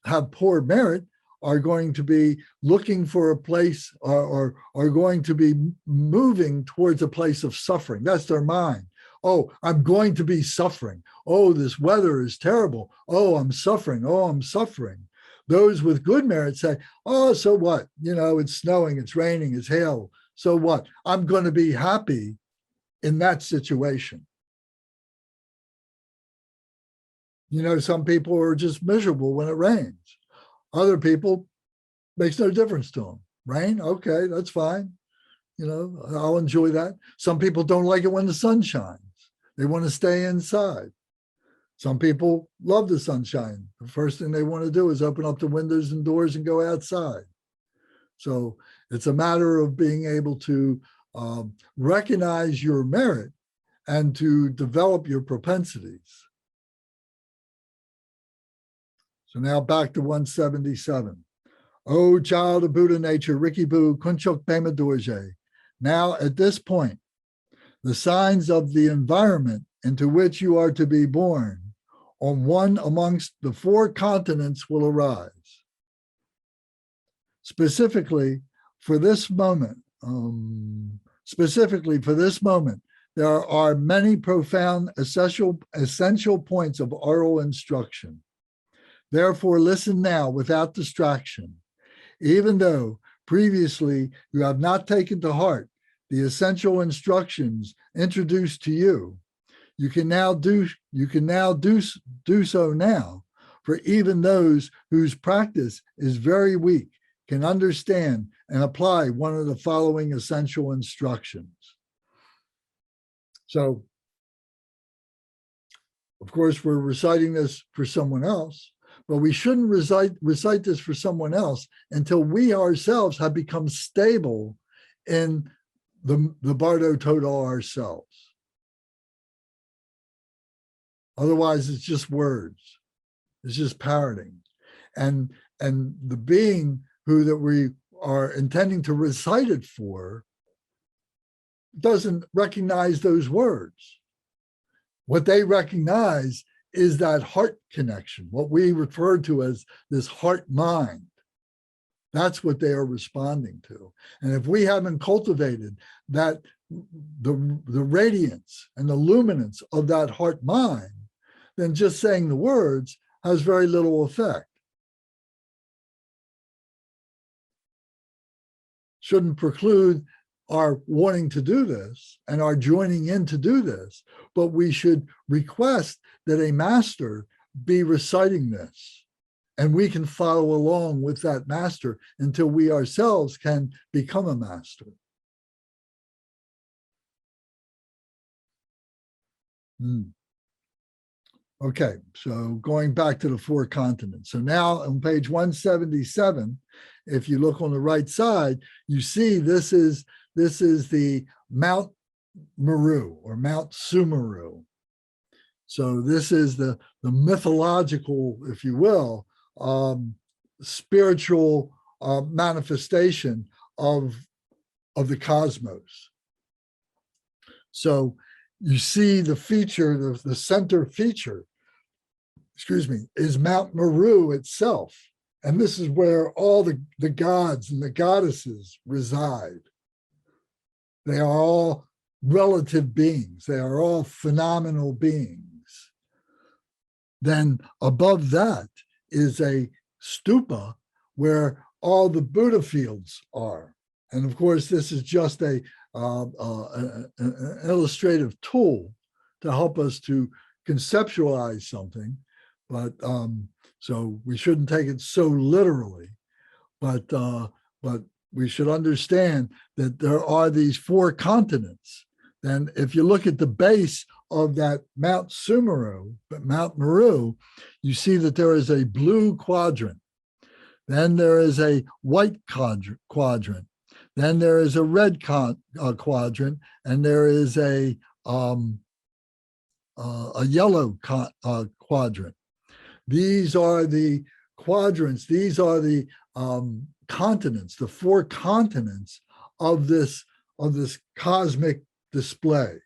have poor merit are going to be looking for a place or are going to be moving towards a place of suffering. That's their mind. Oh, I'm going to be suffering. Oh, this weather is terrible. Oh, I'm suffering. Oh, I'm suffering. Those with good merit say, oh, so what? You know, it's snowing, it's raining, it's hail. So what? I'm going to be happy in that situation. You know, some people are just miserable when it rains. Other people, makes no difference to them. Rain, okay, that's fine. You know, I'll enjoy that. Some people don't like it when the sun shines. They want to stay inside. Some people love the sunshine. The first thing they want to do is open up the windows and doors and go outside. So it's a matter of being able to recognize your merit and to develop your propensities. So now back to 177. O child of Buddha nature, Rikibu, Kunchok Pema Dorje. Now at this point, the signs of the environment into which you are to be born on one amongst the 4 continents will arise. Specifically for this moment, there are many profound essential points of oral instruction. Therefore, listen now without distraction. Even though previously you have not taken to heart the essential instructions introduced to you, you can now do so now, for even those whose practice is very weak can understand and apply one of the following essential instructions. So, of course, we're reciting this for someone else, but we shouldn't recite this for someone else until we ourselves have become stable in the Bardo Thodal ourselves. Otherwise, it's just words. It's just parroting. And the being that we are intending to recite it for doesn't recognize those words. What they recognize is that heart connection, what we refer to as this heart-mind. That's what they are responding to. And if we haven't cultivated that, the radiance and the luminance of that heart-mind, then just saying the words has very little effect. Shouldn't preclude our wanting to do this and our joining in to do this, but we should request that a master be reciting this, and we can follow along with that master until we ourselves can become a master. Okay, so going back to the 4 continents. So now on page 177, if you look on the right side, you see this is the Mount Meru or Mount Sumeru. So this is the mythological, if you will, spiritual manifestation of the cosmos. So you see the feature, the center feature, is Mount Meru itself. And this is where all the gods and the goddesses reside. They are all relative beings. They are all phenomenal beings. Then above that is a stupa where all the Buddha fields are. And of course, this is just an illustrative tool to help us to conceptualize something. But so we shouldn't take it so literally, but we should understand that there are these 4 continents. Then if you look at the base of that Mount Sumeru, Mount Meru, you see that there is a blue quadrant. Then there is a white quadrant. Then there is a red quadrant, and there is a yellow quadrant. These are the quadrants. These are the continents, the 4 continents of this cosmic display.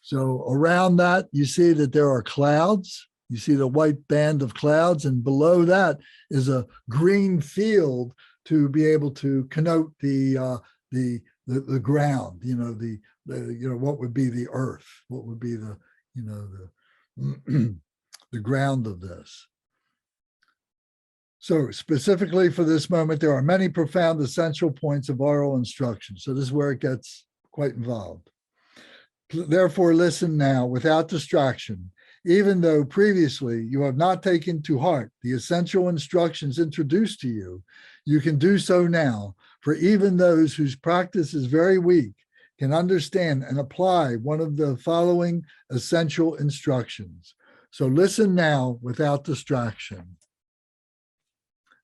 So around that, you see that there are clouds. You see the white band of clouds, and below that is a green field to be able to connote the ground. What would be the earth? What would be the the ground of this? So specifically for this moment, there are many profound essential points of oral instruction. So this is where it gets quite involved. Therefore, listen now without distraction, even though previously you have not taken to heart the essential instructions introduced to you, you can do so now, for even those whose practice is very weak can understand and apply one of the following essential instructions. So listen now without distraction.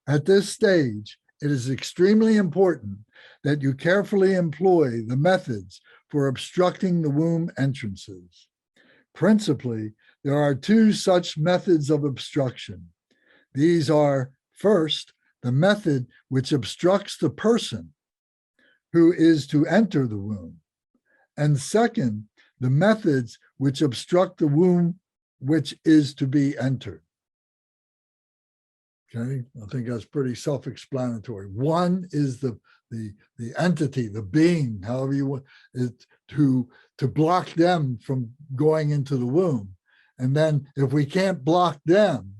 At this stage, it is extremely important that you carefully employ the methods for obstructing the womb entrances. Principally, there are two such methods of obstruction. These are, first, the method which obstructs the person who is to enter the womb, and second, the methods which obstruct the womb which is to be entered. Okay, I think that's pretty self-explanatory. One is the entity, the being, however you want it, to block them from going into the womb. And then if we can't block them,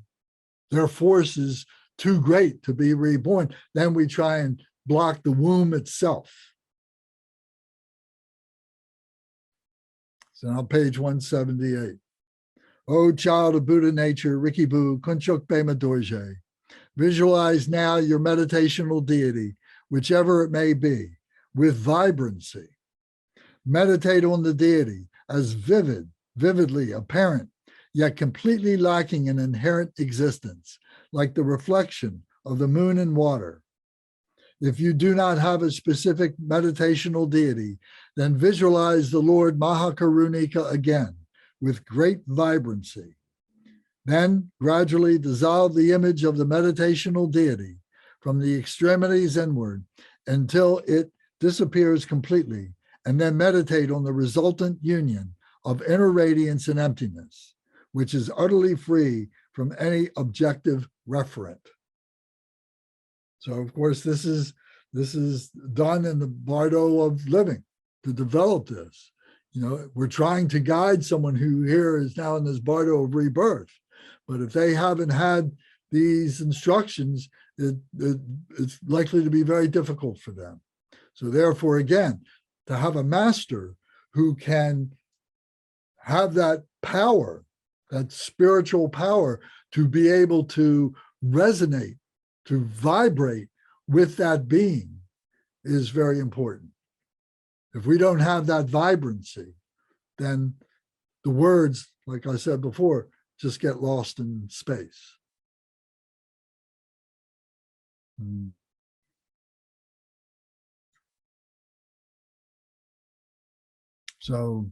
their force is too great to be reborn, then we try and block the womb itself. So now page 178. O child of Buddha nature, Rikibu, Kunchuk Pema Dorje. Visualize now your meditational deity, whichever it may be, with vibrancy. Meditate on the deity as vividly apparent, yet completely lacking in inherent existence, like the reflection of the moon in water. If you do not have a specific meditational deity, then visualize the Lord Mahakarunika again with great vibrancy. Then gradually dissolve the image of the meditational deity from the extremities inward until it disappears completely, and then meditate on the resultant union of inner radiance and emptiness, which is utterly free from any objective referent. So of course, this is done in the Bardo of living to develop this. We're trying to guide someone who here is now in this Bardo of rebirth. But if they haven't had these instructions, it's likely to be very difficult for them. So therefore, again, to have a master who can have that power, that spiritual power, to be able to resonate, to vibrate with that being is very important. If we don't have that vibrancy, then the words, like I said before, just get lost in space. So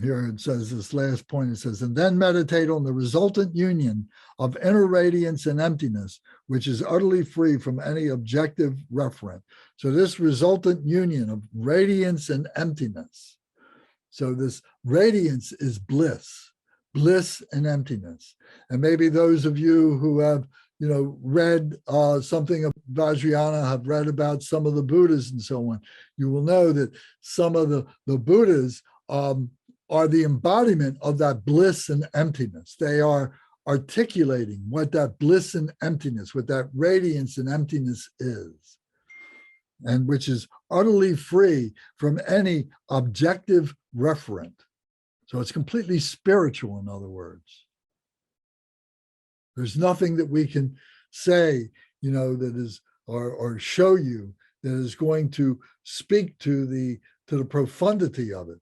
here it says this last point, it says, and then meditate on the resultant union of inner radiance and emptiness, which is utterly free from any objective referent. So this resultant union of radiance and emptiness. So this radiance is bliss and emptiness. And maybe those of you who have, read something of Vajrayana, have read about some of the Buddhas and so on, you will know that some of the Buddhas are the embodiment of that bliss and emptiness. They are articulating what that bliss and emptiness, what that radiance and emptiness is, and which is utterly free from any objective referent. So it's completely spiritual, in other words. There's nothing that we can say, that is, or show you that is going to speak to the profundity of it.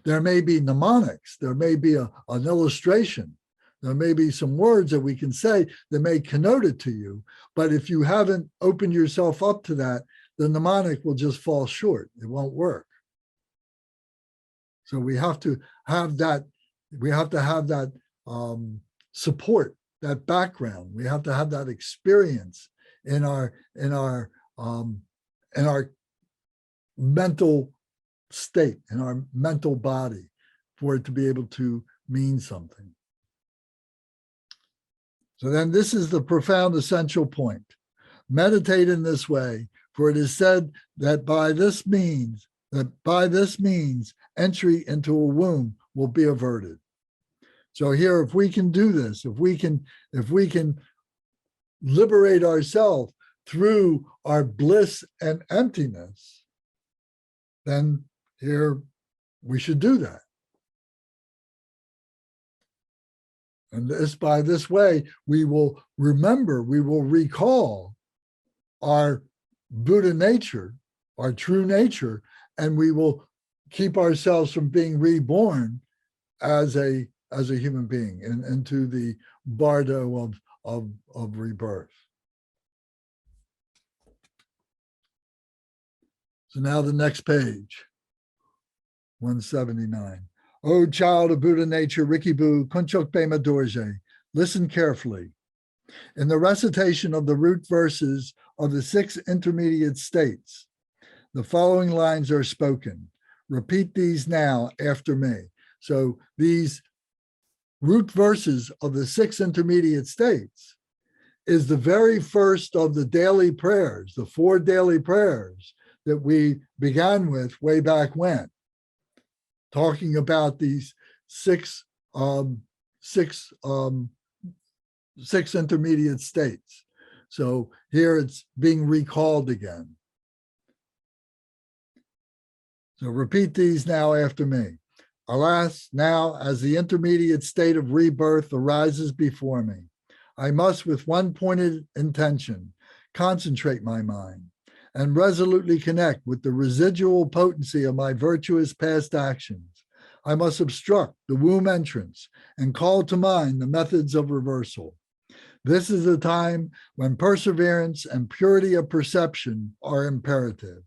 There may be mnemonics, there may be an illustration, there may be some words that we can say that may connote it to you, but if you haven't opened yourself up to that, the mnemonic will just fall short. It won't work. So we have to have that, support, that background. We have to have that experience in our mental state, in our mental body, for it to be able to mean something. So then this is the profound essential point. Meditate in this way, for it is said that by this means, entry into a womb will be averted. So here, if we can do this, if we can liberate ourselves through our bliss and emptiness, then here we should do that. And by this way, we will remember, we will recall our Buddha nature, our true nature, and we will keep ourselves from being reborn as a human being into the Bardo of rebirth. So now the next page, 179. O child of Buddha nature, Rikibu, Kunchok Bema Dorje, listen carefully. In the recitation of the root verses of the 6 intermediate states, the following lines are spoken. Repeat these now after me. So these root verses of the 6 intermediate states is the very first of the daily prayers, the 4 daily prayers that we began with way back when, talking about these six intermediate states. So here it's being recalled again. So repeat these now after me. Alas, now as the intermediate state of rebirth arises before me, I must with one pointed intention concentrate my mind and resolutely connect with the residual potency of my virtuous past actions. I must obstruct the womb entrance and call to mind the methods of reversal. This is the time when perseverance and purity of perception are imperative.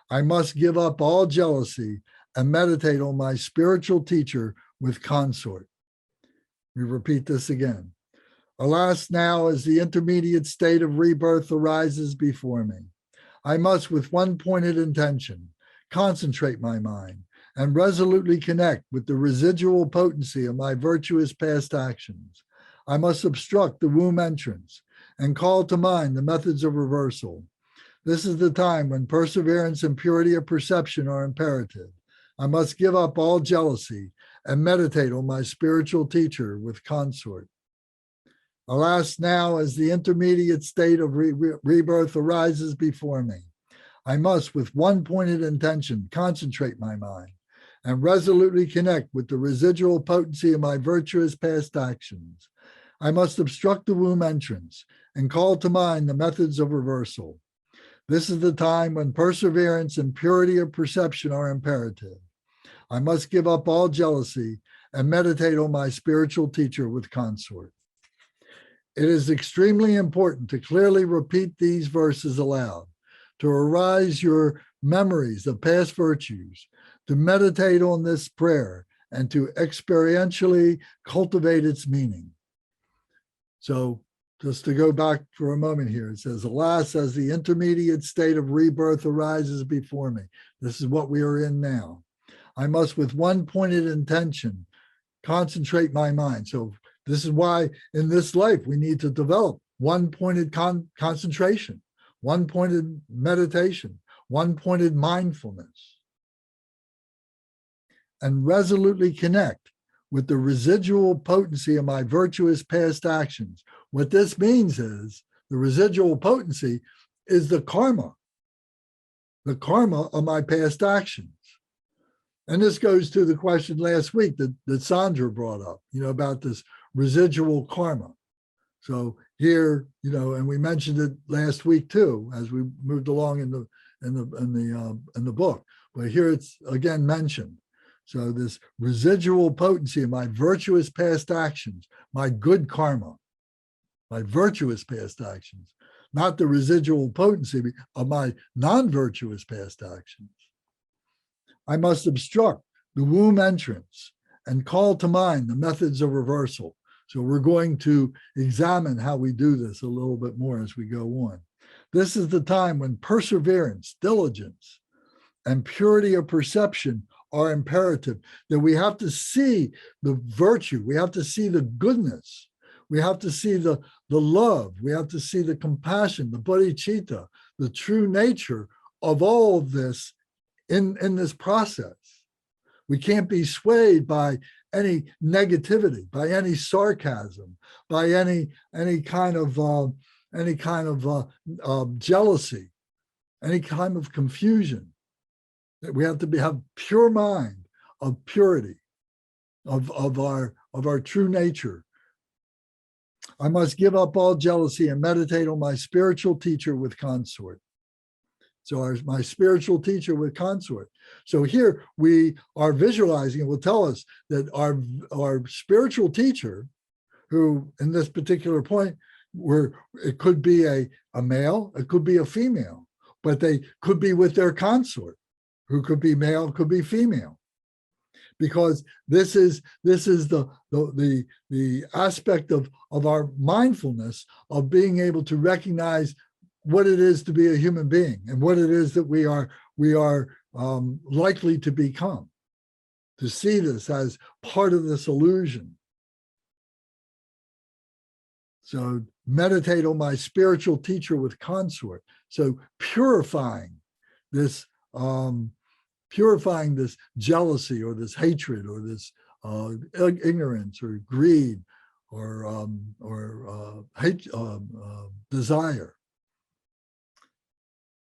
I must give up all jealousy and meditate on my spiritual teacher with consort. We repeat this again. Alas, now as the intermediate state of rebirth arises before me, I must with one pointed intention concentrate my mind and resolutely connect with the residual potency of my virtuous past actions. I must obstruct the womb entrance and call to mind the methods of reversal. This is the time when perseverance and purity of perception are imperative. I must give up all jealousy and meditate on my spiritual teacher with consort. Alas, now as the intermediate state of rebirth arises before me, I must with one pointed intention concentrate my mind and resolutely connect with the residual potency of my virtuous past actions. I must obstruct the womb entrance and call to mind the methods of reversal. This is the time when perseverance and purity of perception are imperative. I must give up all jealousy and meditate on my spiritual teacher with consort. It is extremely important to clearly repeat these verses aloud, to arise your memories of past virtues, to meditate on this prayer, and to experientially cultivate its meaning. So just to go back for a moment here, it says, alas, as the intermediate state of rebirth arises before me, this is what we are in now, I must with one pointed intention concentrate my mind. So this is why in this life we need to develop one pointed concentration, one pointed meditation, one pointed mindfulness, and resolutely connect with the residual potency of my virtuous past actions. What this means is the residual potency is the karma of my past actions. And this goes to the question last week that Sandra brought up, about this residual karma. So here, and we mentioned it last week too, as we moved along in the book. But here it's again mentioned. So this residual potency of my virtuous past actions, my good karma, my virtuous past actions, not the residual potency of my non-virtuous past actions. I must obstruct the womb entrance and call to mind the methods of reversal. So we're going to examine how we do this a little bit more as we go on. This is the time when perseverance, diligence, and purity of perception are imperative, that we have to see the virtue, we have to see the goodness, We have to see the love. We have to see the compassion, the bodhicitta, the true nature of all of this in this process. We can't be swayed by any negativity, by any sarcasm, by any kind of jealousy, any kind of confusion. That we have to have pure mind of purity, of our true nature. I must give up all jealousy and meditate on my spiritual teacher with consort. So my spiritual teacher with consort. So here we are visualizing, it will tell us that our spiritual teacher, who in this particular point, it could be a male, it could be a female, but they could be with their consort, who could be male, could be female. Because this is the aspect of our mindfulness, of being able to recognize what it is to be a human being and what it is that we are likely to become, to see this as part of this illusion. So meditate on my spiritual teacher with consort. So purifying this jealousy or this hatred or this ignorance or greed or desire.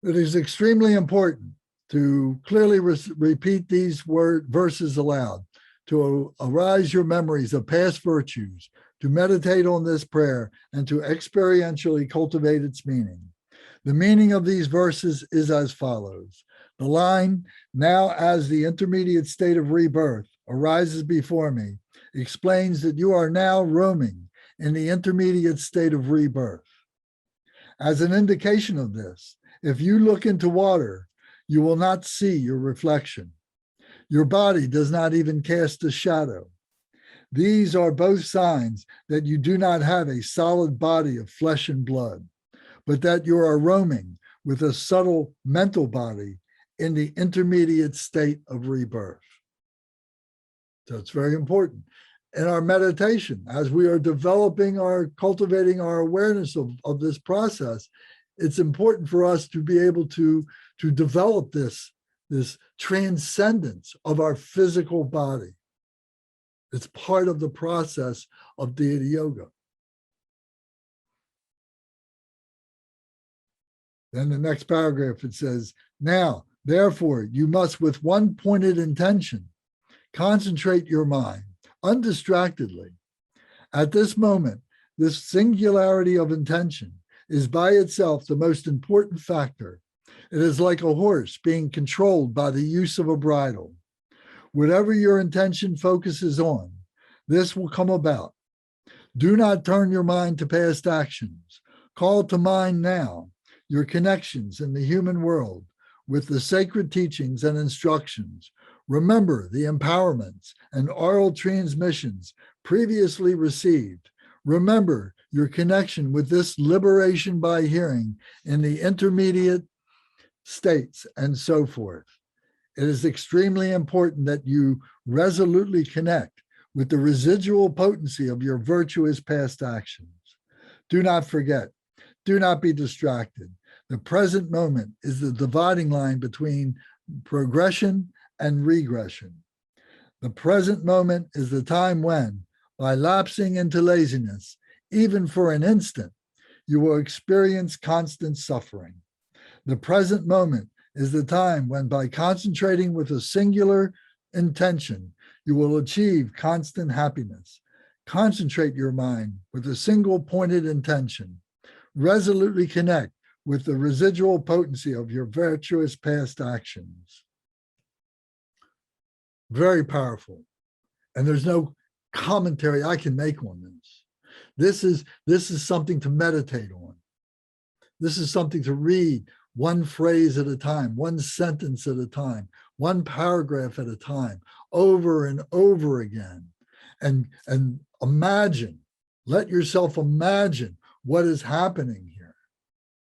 It is extremely important to clearly repeat these verses aloud, to arise your memories of past virtues, to meditate on this prayer, and to experientially cultivate its meaning. The meaning of these verses is as follows. The line, now as the intermediate state of rebirth arises before me, explains that you are now roaming in the intermediate state of rebirth. As an indication of this, if you look into water, you will not see your reflection. Your body does not even cast a shadow. These are both signs that you do not have a solid body of flesh and blood, but that you are roaming with a subtle mental body in the intermediate state of rebirth. So it's very important. In our meditation, as we are cultivating our awareness of this process, it's important for us to be able to develop this transcendence of our physical body. It's part of the process of deity yoga. Then the next paragraph, it says, now, therefore, you must with one pointed intention concentrate your mind undistractedly. At this moment, this singularity of intention is by itself the most important factor. It is like a horse being controlled by the use of a bridle. Whatever your intention focuses on, this will come about. Do not turn your mind to past actions. Call to mind now your connections in the human world with the sacred teachings and instructions. Remember the empowerments and oral transmissions previously received. Remember your connection with this liberation by hearing in the intermediate states and so forth. It is extremely important that you resolutely connect with the residual potency of your virtuous past actions. Do not forget. Do not be distracted. The present moment is the dividing line between progression and regression. The present moment is the time when, by lapsing into laziness, even for an instant, you will experience constant suffering. The present moment is the time when, by concentrating with a singular intention, you will achieve constant happiness. Concentrate your mind with a single pointed intention. Resolutely connect with the residual potency of your virtuous past actions. Very powerful. And there's no commentary I can make on this. This is something to meditate on. This is something to read one phrase at a time, one sentence at a time, one paragraph at a time, over and over again. And imagine, let yourself imagine what is happening here,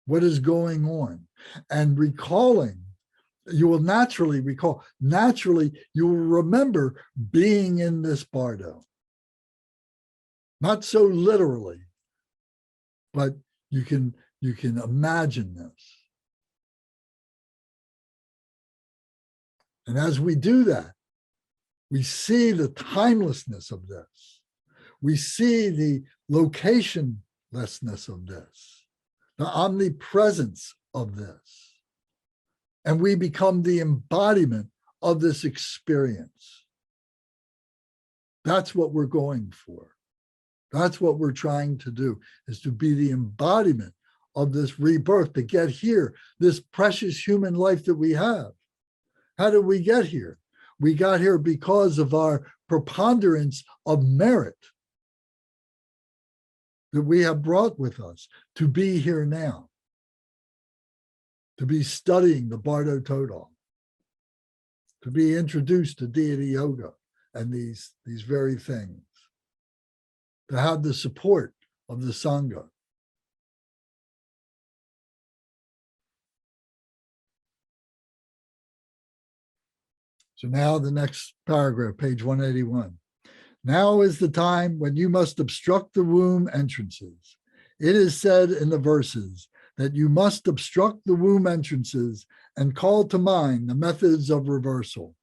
what is going on, and recalling. You will naturally recall, naturally, you will remember being in this Bardo. Not so literally, but you can imagine this. And as we do that, we see the timelessness of this. We see the locationlessness of this, the omnipresence of this. And we become the embodiment of this experience. That's what we're going for. That's what we're trying to do, is to be the embodiment of this rebirth, to get here, this precious human life that we have. How did we get here? We got here because of our preponderance of merit that we have brought with us to be here now, to be studying the Bardo Thodal, to be introduced to deity yoga and these very things, to have the support of the Sangha. So now the next paragraph, page 181. Now is the time when you must obstruct the womb entrances. It is said in the verses that you must obstruct the womb entrances and call to mind the methods of reversal.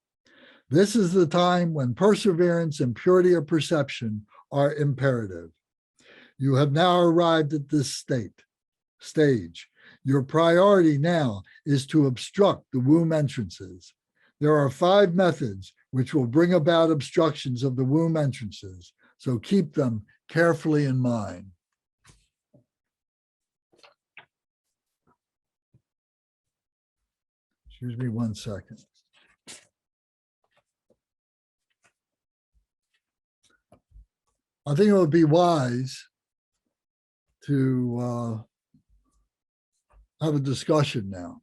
This is the time when perseverance and purity of perception are imperative. You have now arrived at this stage. Your priority now is to obstruct the womb entrances. There are 5 methods which will bring about obstructions of the womb entrances, so keep them carefully in mind. Excuse me 1 second. I think it would be wise to have a discussion now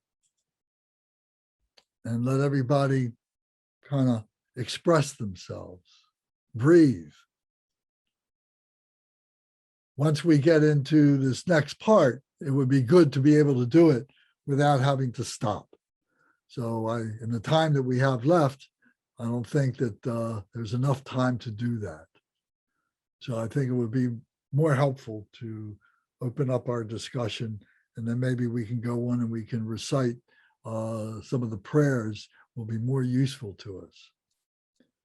and let everybody kind of express themselves, breathe. Once we get into this next part, it would be good to be able to do it without having to stop. So in the time that we have left, I don't think that there's enough time to do that. So I think it would be more helpful to open up our discussion, and then maybe we can go on and we can recite some of the prayers will be more useful to us.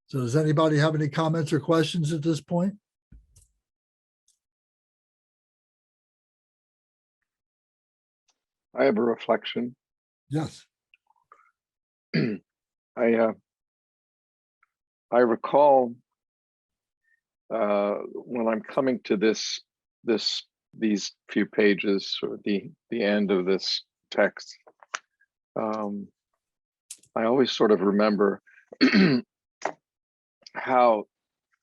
So does anybody have any comments or questions at this point? I have a reflection. Yes. I recall when I'm coming to these few pages, or the end of this text, I always sort of remember how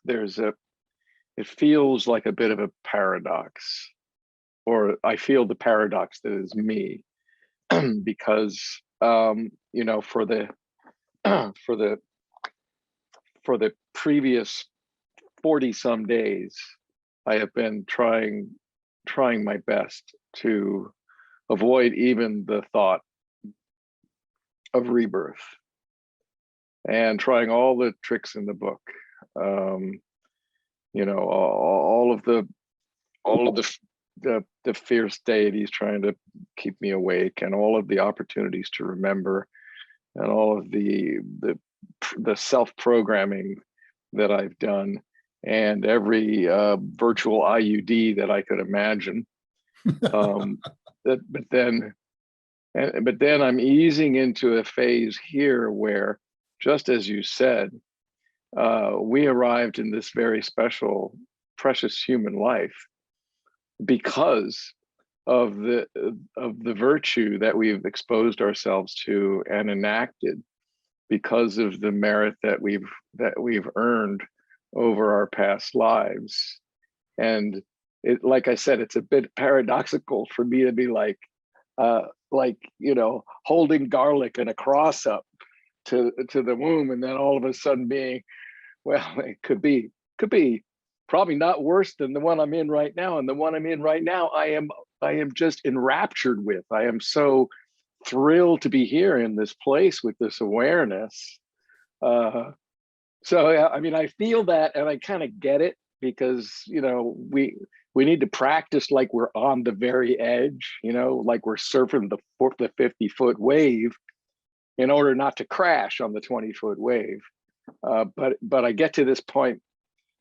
it feels like a bit of a paradox, or I feel the paradox that is me, because you know, for the previous 40 some days, I have been trying my best to avoid even the thought of rebirth, and trying all the tricks in the book. You know, all of the fierce deities trying to keep me awake, and all of the opportunities to remember, and all of the self-programming that I've done, and every virtual IUD that I could imagine. But then I'm easing into a phase here where, just as you said, we arrived in this very special, precious human life because of the virtue that we've exposed ourselves to and enacted, because of the merit that we've earned over our past lives. And it, like I said, it's a bit paradoxical for me to be like, you know, holding garlic and a cross up to the womb, and then all of a sudden being, well, it could be probably not worse than the one I'm in right now. And the one I'm in right now, I am just enraptured with. I am so thrilled to be here in this place with this awareness. So I mean, I feel that, and I kind of get it. because, you know, we need to practice like we're on the very edge, you know, like we're surfing the 50-foot wave in order not to crash on the 20-foot wave. But I get to this point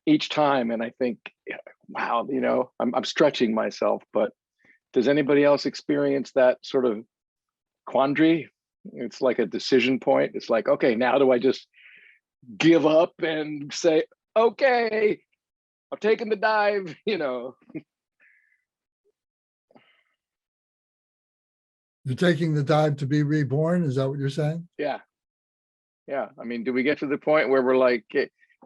each time and I think, wow, you know, I'm stretching myself, but does anybody else experience that sort of quandary? It's like a decision point. It's like, okay, now do I just give up and say, okay, I'm taking the dive, you know? You're taking the dive to be reborn. Is that what you're saying? Yeah. Yeah. I mean, do we get to the point where we're like,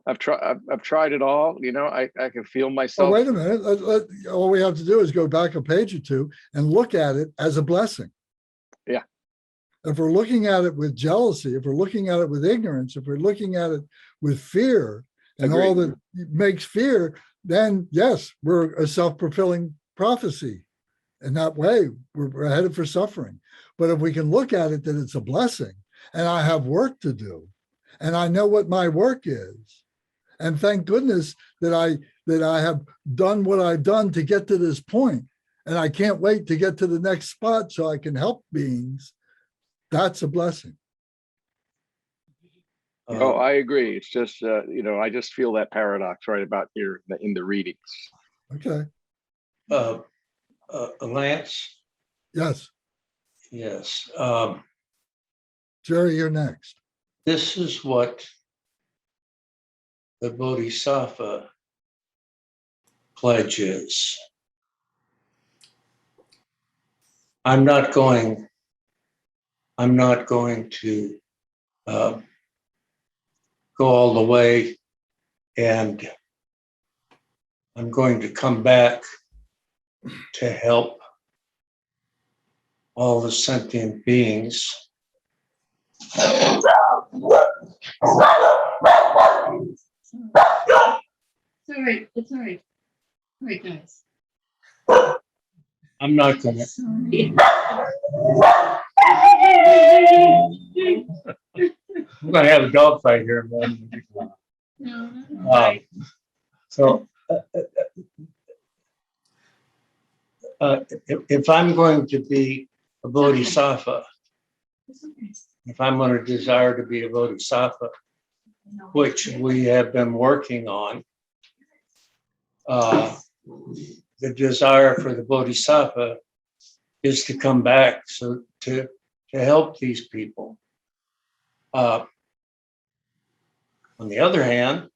I've tried it all, you know, I can feel Oh, myself. wait a minute. All we have to do is go back a page or two and look at it as a blessing. Yeah. If we're looking at it with jealousy, if we're looking at it with ignorance, if we're looking at it with fear and all that makes fear, then yes, we're a self-fulfilling prophecy. In that way, we're headed for suffering. But if we can look at it that it's a blessing and I have work to do and I know what my work is, and thank goodness that I have done what I've done to get to this point, and I can't wait to get to the next spot so I can help beings, that's a blessing. Oh, I agree. It's just, you know, I just feel that paradox right about here in the readings. Okay. Lance, Yes. yes. Jerry, you're next. This is what the Bodhisattva pledge is. I'm not going to go all the way, and I'm going to come back to help all the sentient beings. It's all right. It's all right. All right, guys. I'm not going to. Sorry. I'm going to have a dog fight here. No. So if I'm going to be a bodhisattva, if I'm going to desire to be a bodhisattva, which we have been working on, the desire for the bodhisattva is to come back so to help these people. On the other hand,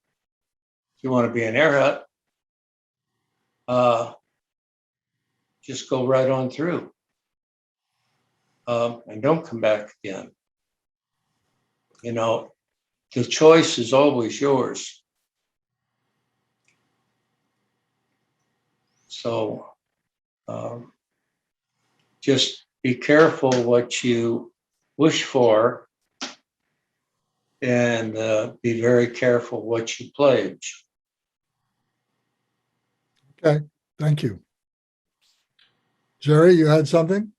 if you want to be an arhat, just go right on through and don't come back again. You know, the choice is always yours. So just be careful what you wish for, and be very careful what you pledge. Okay, thank you. Jerry, you had something?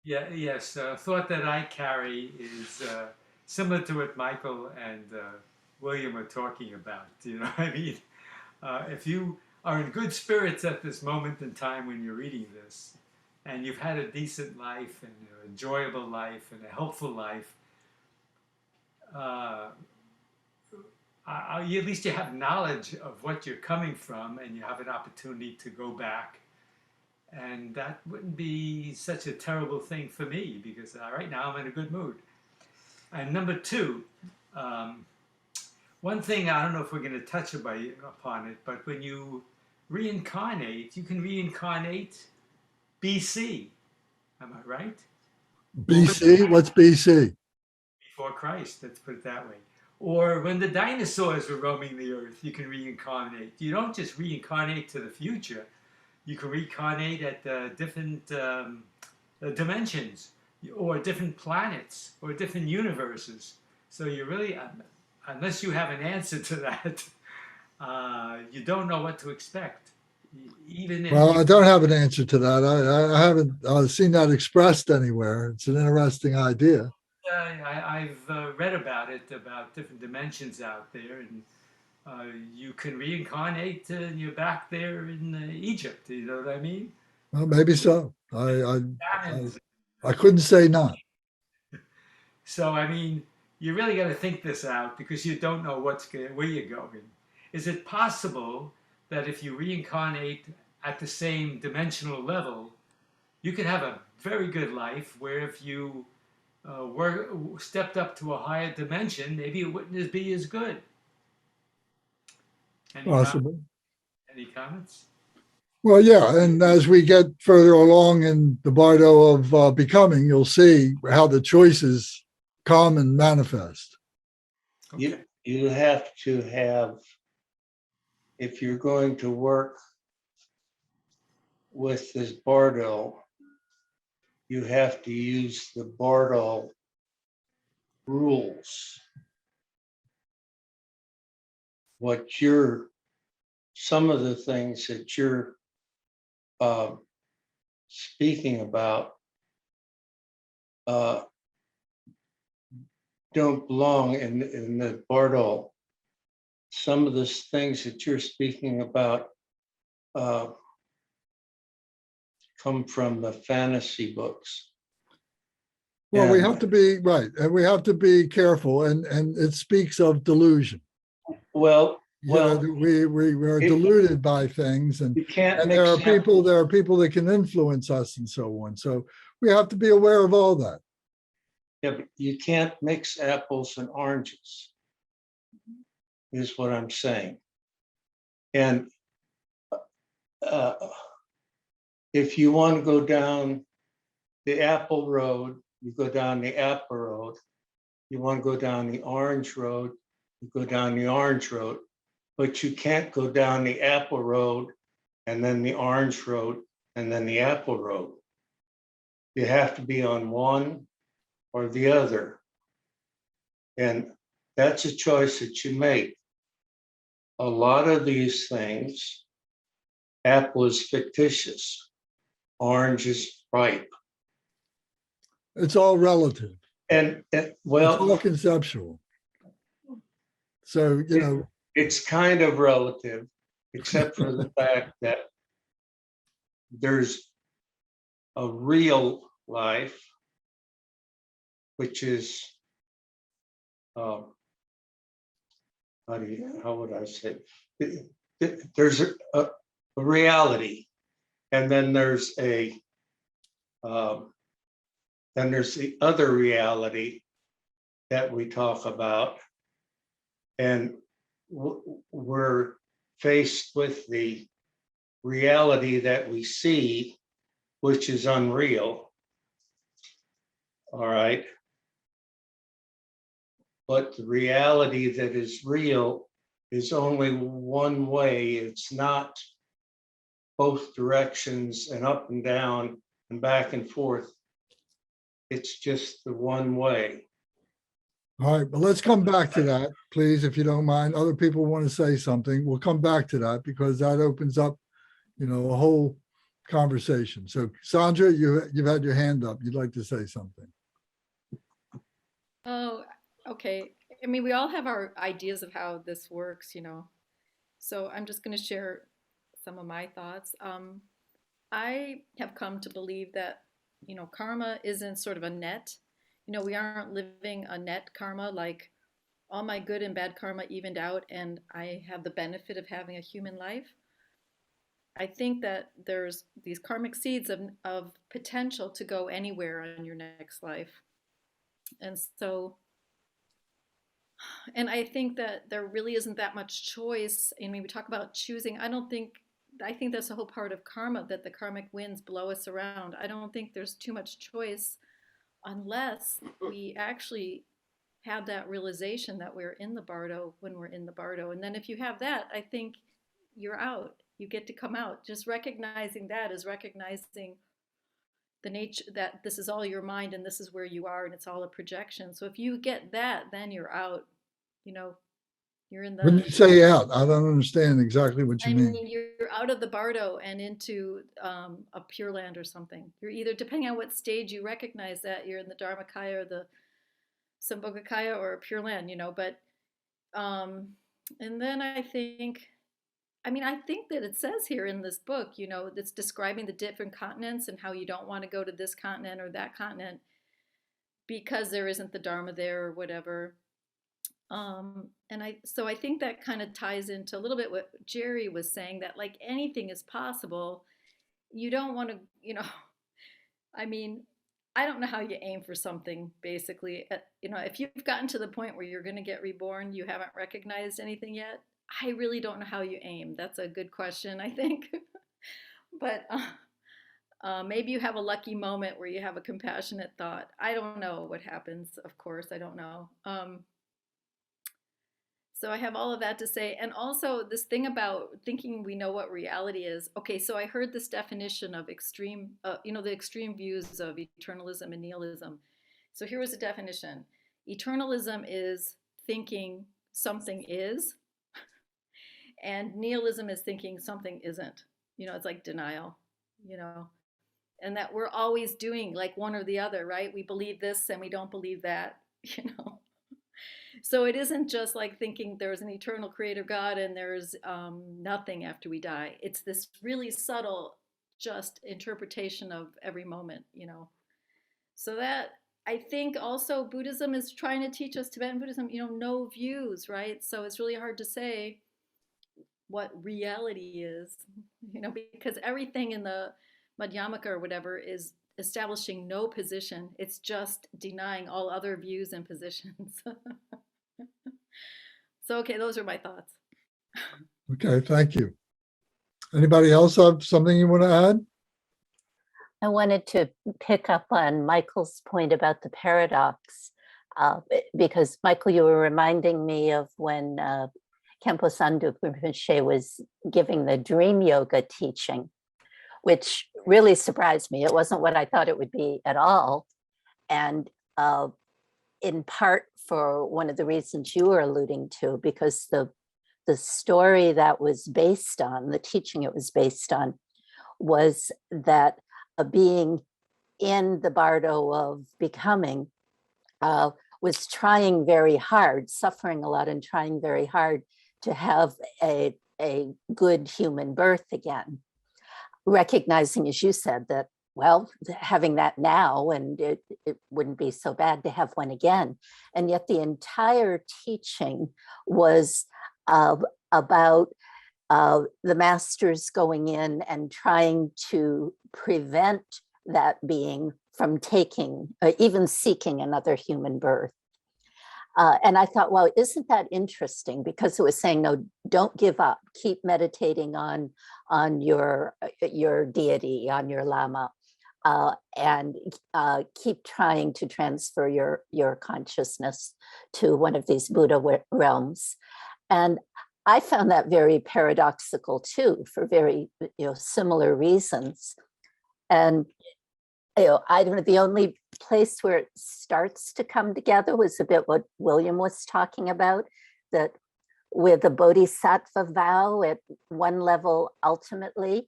Yes. Thought that I carry is similar to what Michael and William are talking about. You know, I mean, if you are in good spirits at this moment in time when you're reading this, and you've had a decent life and an enjoyable life and a helpful life, at least you have knowledge of what you're coming from, and you have an opportunity to go back. And that wouldn't be such a terrible thing for me, because right now I'm in a good mood. And number two, one thing, I don't know if we're going to touch upon it, but when you reincarnate, you can reincarnate BC. Am I right? BC? What's BC? Before Christ, let's put it that way. Or when the dinosaurs were roaming the earth, you can reincarnate. You don't just reincarnate to the future. You can reincarnate at different dimensions, or different planets, or different universes. So you really, unless you have an answer to that, you don't know what to expect. Even if Well, I don't have an answer to that. I haven't seen that expressed anywhere. It's an interesting idea. I've read about it, about different dimensions out there, and you can reincarnate and you're back there in Egypt. You know what I mean? Well, maybe so. Famines. I couldn't say not. So I mean, you really got to think this out because you don't know where you're going. Is it possible that if you reincarnate at the same dimensional level, you could have a very good life where if you stepped up to a higher dimension, maybe it wouldn't be as good? Any, Possible. any comments? Well, yeah, and as we get further along in the Bardo of becoming, you'll see how the choices come and manifest. Okay. You have to have, if you're going to work with this Bardo, you have to use the Bardo rules. Some of the things that you're speaking about don't belong in the Bardo. Some of the things that you're speaking about come from the fantasy books. Well, we And- have to be right, and we have to be careful, and it speaks of delusion. Well, You know, well, we are if- deluded by things, and you can't and mix there are apples. people that can influence us and so on. So we have to be aware of all that. Yeah, but you can't mix apples and oranges, is what I'm saying. And if you want to go down the apple road, you go down the apple road. You want to go down the orange road, you go down the orange road. But you can't go down the apple road and then the orange road and then the apple road. You have to be on one or the other. And that's a choice that you make. A lot of these things, apple is fictitious, orange is ripe. It's all relative. And It's all well, conceptual. So, you know, it's kind of relative, except for the fact that there's a real life, which is, how would I say? There's a reality, and then there's the other reality that we talk about, and we're faced with the reality that we see, which is unreal. All right. But the reality that is real is only one way. It's not both directions and up and down and back and forth. It's just the one way. all right, but let's come back to that, please, if you don't mind. Other people want to say something. We'll come back to that because that opens up, you know, a whole conversation. So Sandra, you've had your hand up. You'd like to say something. Oh, okay. I mean, we all have our ideas of how this works, you know. So I'm just going to share some of my thoughts. I have come to believe that, you know, karma isn't sort of a net. You know, we aren't living a net karma, like all my good and bad karma evened out and I have the benefit of having a human life. I think that there's these karmic seeds of potential to go anywhere in your next life. And so, and I think that there really isn't that much choice. I mean, we talk about choosing. I think that's a whole part of karma, that the karmic winds blow us around. I don't think there's too much choice unless we actually have that realization that we're in the Bardo when we're in the Bardo. And then if you have that, I think you're out. You get to come out. Just recognizing that is recognizing the nature that this is all your mind and this is where you are and it's all a projection. So if you get that, then you're out. You know, you're in When you say out, I don't understand exactly what you I mean. mean, you're out of the Bardo and into a Pure Land or something. You're either, depending on what stage you recognize that, you're in the Dharmakaya or the Sambhogakaya or a Pure Land, you know. But And then I think, I mean, I think that it says here in this book, you know, that's describing the different continents and how you don't want to go to this continent or that continent because there isn't the Dharma there or whatever. So I think that kind of ties into a little bit what Jerry was saying, that like anything is possible. You don't want to, you know, I mean, I don't know how you aim for something basically. You know, if you've gotten to the point where you're going to get reborn, you haven't recognized anything yet. I really don't know how you aim. That's a good question, I think. But maybe you have a lucky moment where you have a compassionate thought. I don't know what happens, of course, I don't know. So I have all of that to say. And also this thing about thinking we know what reality is. Okay, so I heard this definition of extreme, you know, the extreme views of eternalism and nihilism. So here was a definition. Eternalism is thinking something is, and nihilism is thinking something isn't. You know, it's like denial, you know, and that we're always doing like one or the other, right? We believe this and we don't believe that, you know. So it isn't just like thinking there's an eternal creator God and there's nothing after we die. It's this really subtle, just interpretation of every moment, you know. So that I think also Buddhism is trying to teach us, Tibetan Buddhism, you know, no views, right? So it's really hard to say what reality is, you know, because everything in the Madhyamaka or whatever is establishing no position. It's just denying all other views and positions. So, okay, those are my thoughts. Okay, thank you. Anybody else have something you want to add? I wanted to pick up on Michael's point about the paradox, because Michael, you were reminding me of when Khenpo Sanduk Rinpoche was giving the dream yoga teaching, which really surprised me. It wasn't what I thought it would be at all. And in part for one of the reasons you were alluding to, because the story that was based on, the teaching it was based on, was that a being in the Bardo of becoming was trying very hard, suffering a lot and trying very hard to have a good human birth again, recognizing, as you said, that, well, having that now and it wouldn't be so bad to have one again. And yet the entire teaching was about the masters going in and trying to prevent that being from taking, even seeking another human birth. And I thought, well, isn't that interesting? Because it was saying, no, don't give up. Keep meditating on your deity, on your Lama, and keep trying to transfer your consciousness to one of these Buddha realms. And I found that very paradoxical too, for very similar reasons. And I don't know, the only place where it starts to come together was a bit what William was talking about, that with a bodhisattva vow at one level, ultimately,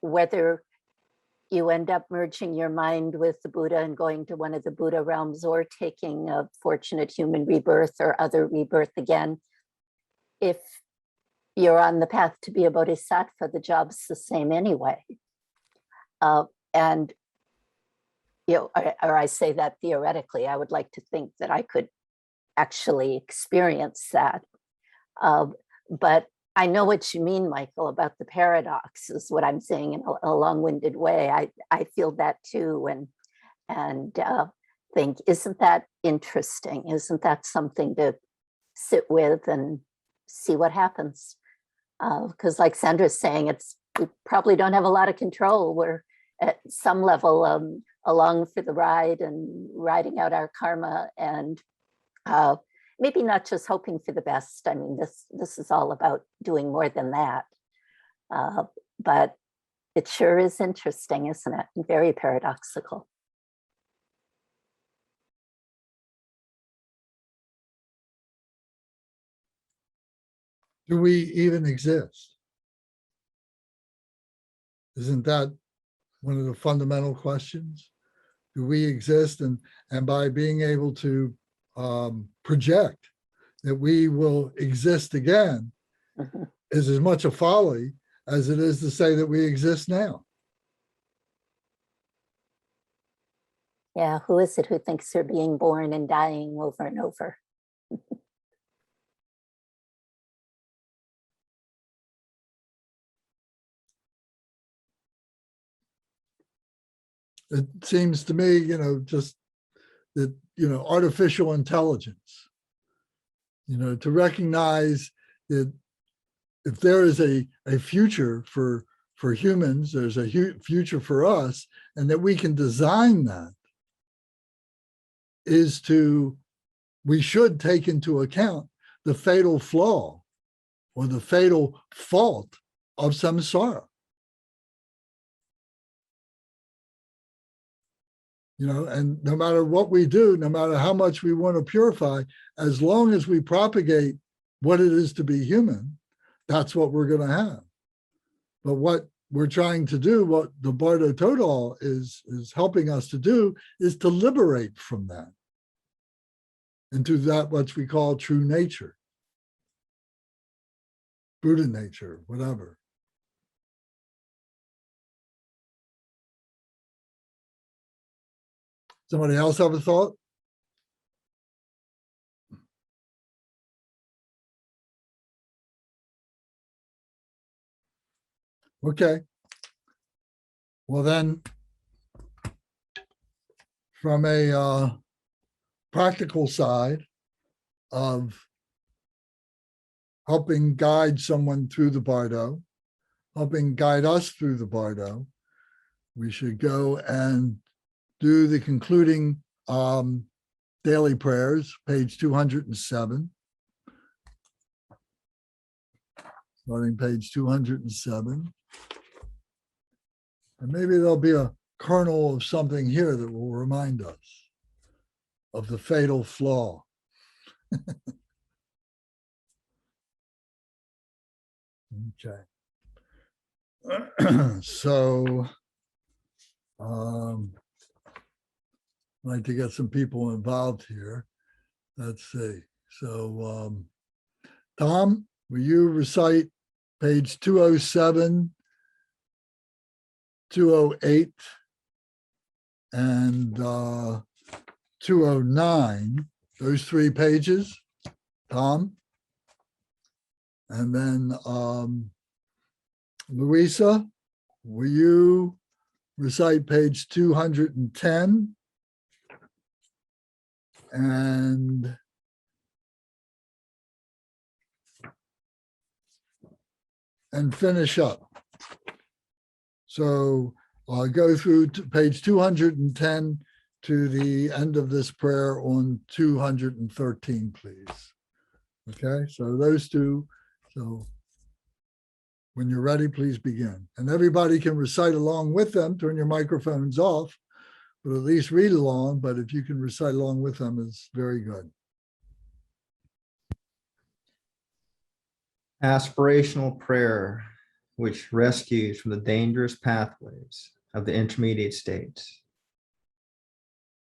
whether you end up merging your mind with the Buddha and going to one of the Buddha realms or taking a fortunate human rebirth or other rebirth again, if you're on the path to be a bodhisattva, the job's the same anyway. And or I say that theoretically, I would like to think that I could actually experience that. But I know what you mean, Michael, about the paradox is what I'm saying in a long-winded way. I feel that too, and think, isn't that interesting? Isn't that something to sit with and see what happens? Because like Sandra's saying, we probably don't have a lot of control. We're at some level along for the ride and riding out our karma, and maybe not just hoping for the best. I mean, this is all about doing more than that. But it sure is interesting, isn't it? And very paradoxical. Do we even exist? Isn't that one of the fundamental questions? Do we exist? And by being able to project that we will exist again Mhm. is as much a folly as it is to say that we exist now. Yeah, who is it who thinks they're being born and dying over and over? It seems to me, just that, artificial intelligence, to recognize that if there is a future for humans, there's a future for us, and that we can design that we should take into account the fatal flaw or the fatal fault of samsara. And no matter what we do, no matter how much we want to purify, as long as we propagate what it is to be human, that's what we're going to have. But what we're trying to do, what the Bardo Thodal is helping us to do, is to liberate from that into that which we call true nature, Buddha nature, whatever. Somebody else have a thought? Okay. Well then, from a practical side of helping guide someone through the Bardo, helping guide us through the Bardo, we should go and do the concluding daily prayers, page 207. Starting page 207. And maybe there'll be a kernel of something here that will remind us of the fatal flaw. Okay. So, I'd like to get some people involved here. Let's see. So, Tom, will you recite page 207, 208, and 209, those 3 pages, Tom? And then Louisa, will you recite page 210 and finish up? So I'll go through to page 210 to the end of this prayer on 213, please. Okay, so those 2. So when you're ready, please begin. And everybody can recite along with them. Turn your microphones off, but at least read along. But if you can recite along with them, it's very good. Aspirational prayer, which rescues from the dangerous pathways of the intermediate states.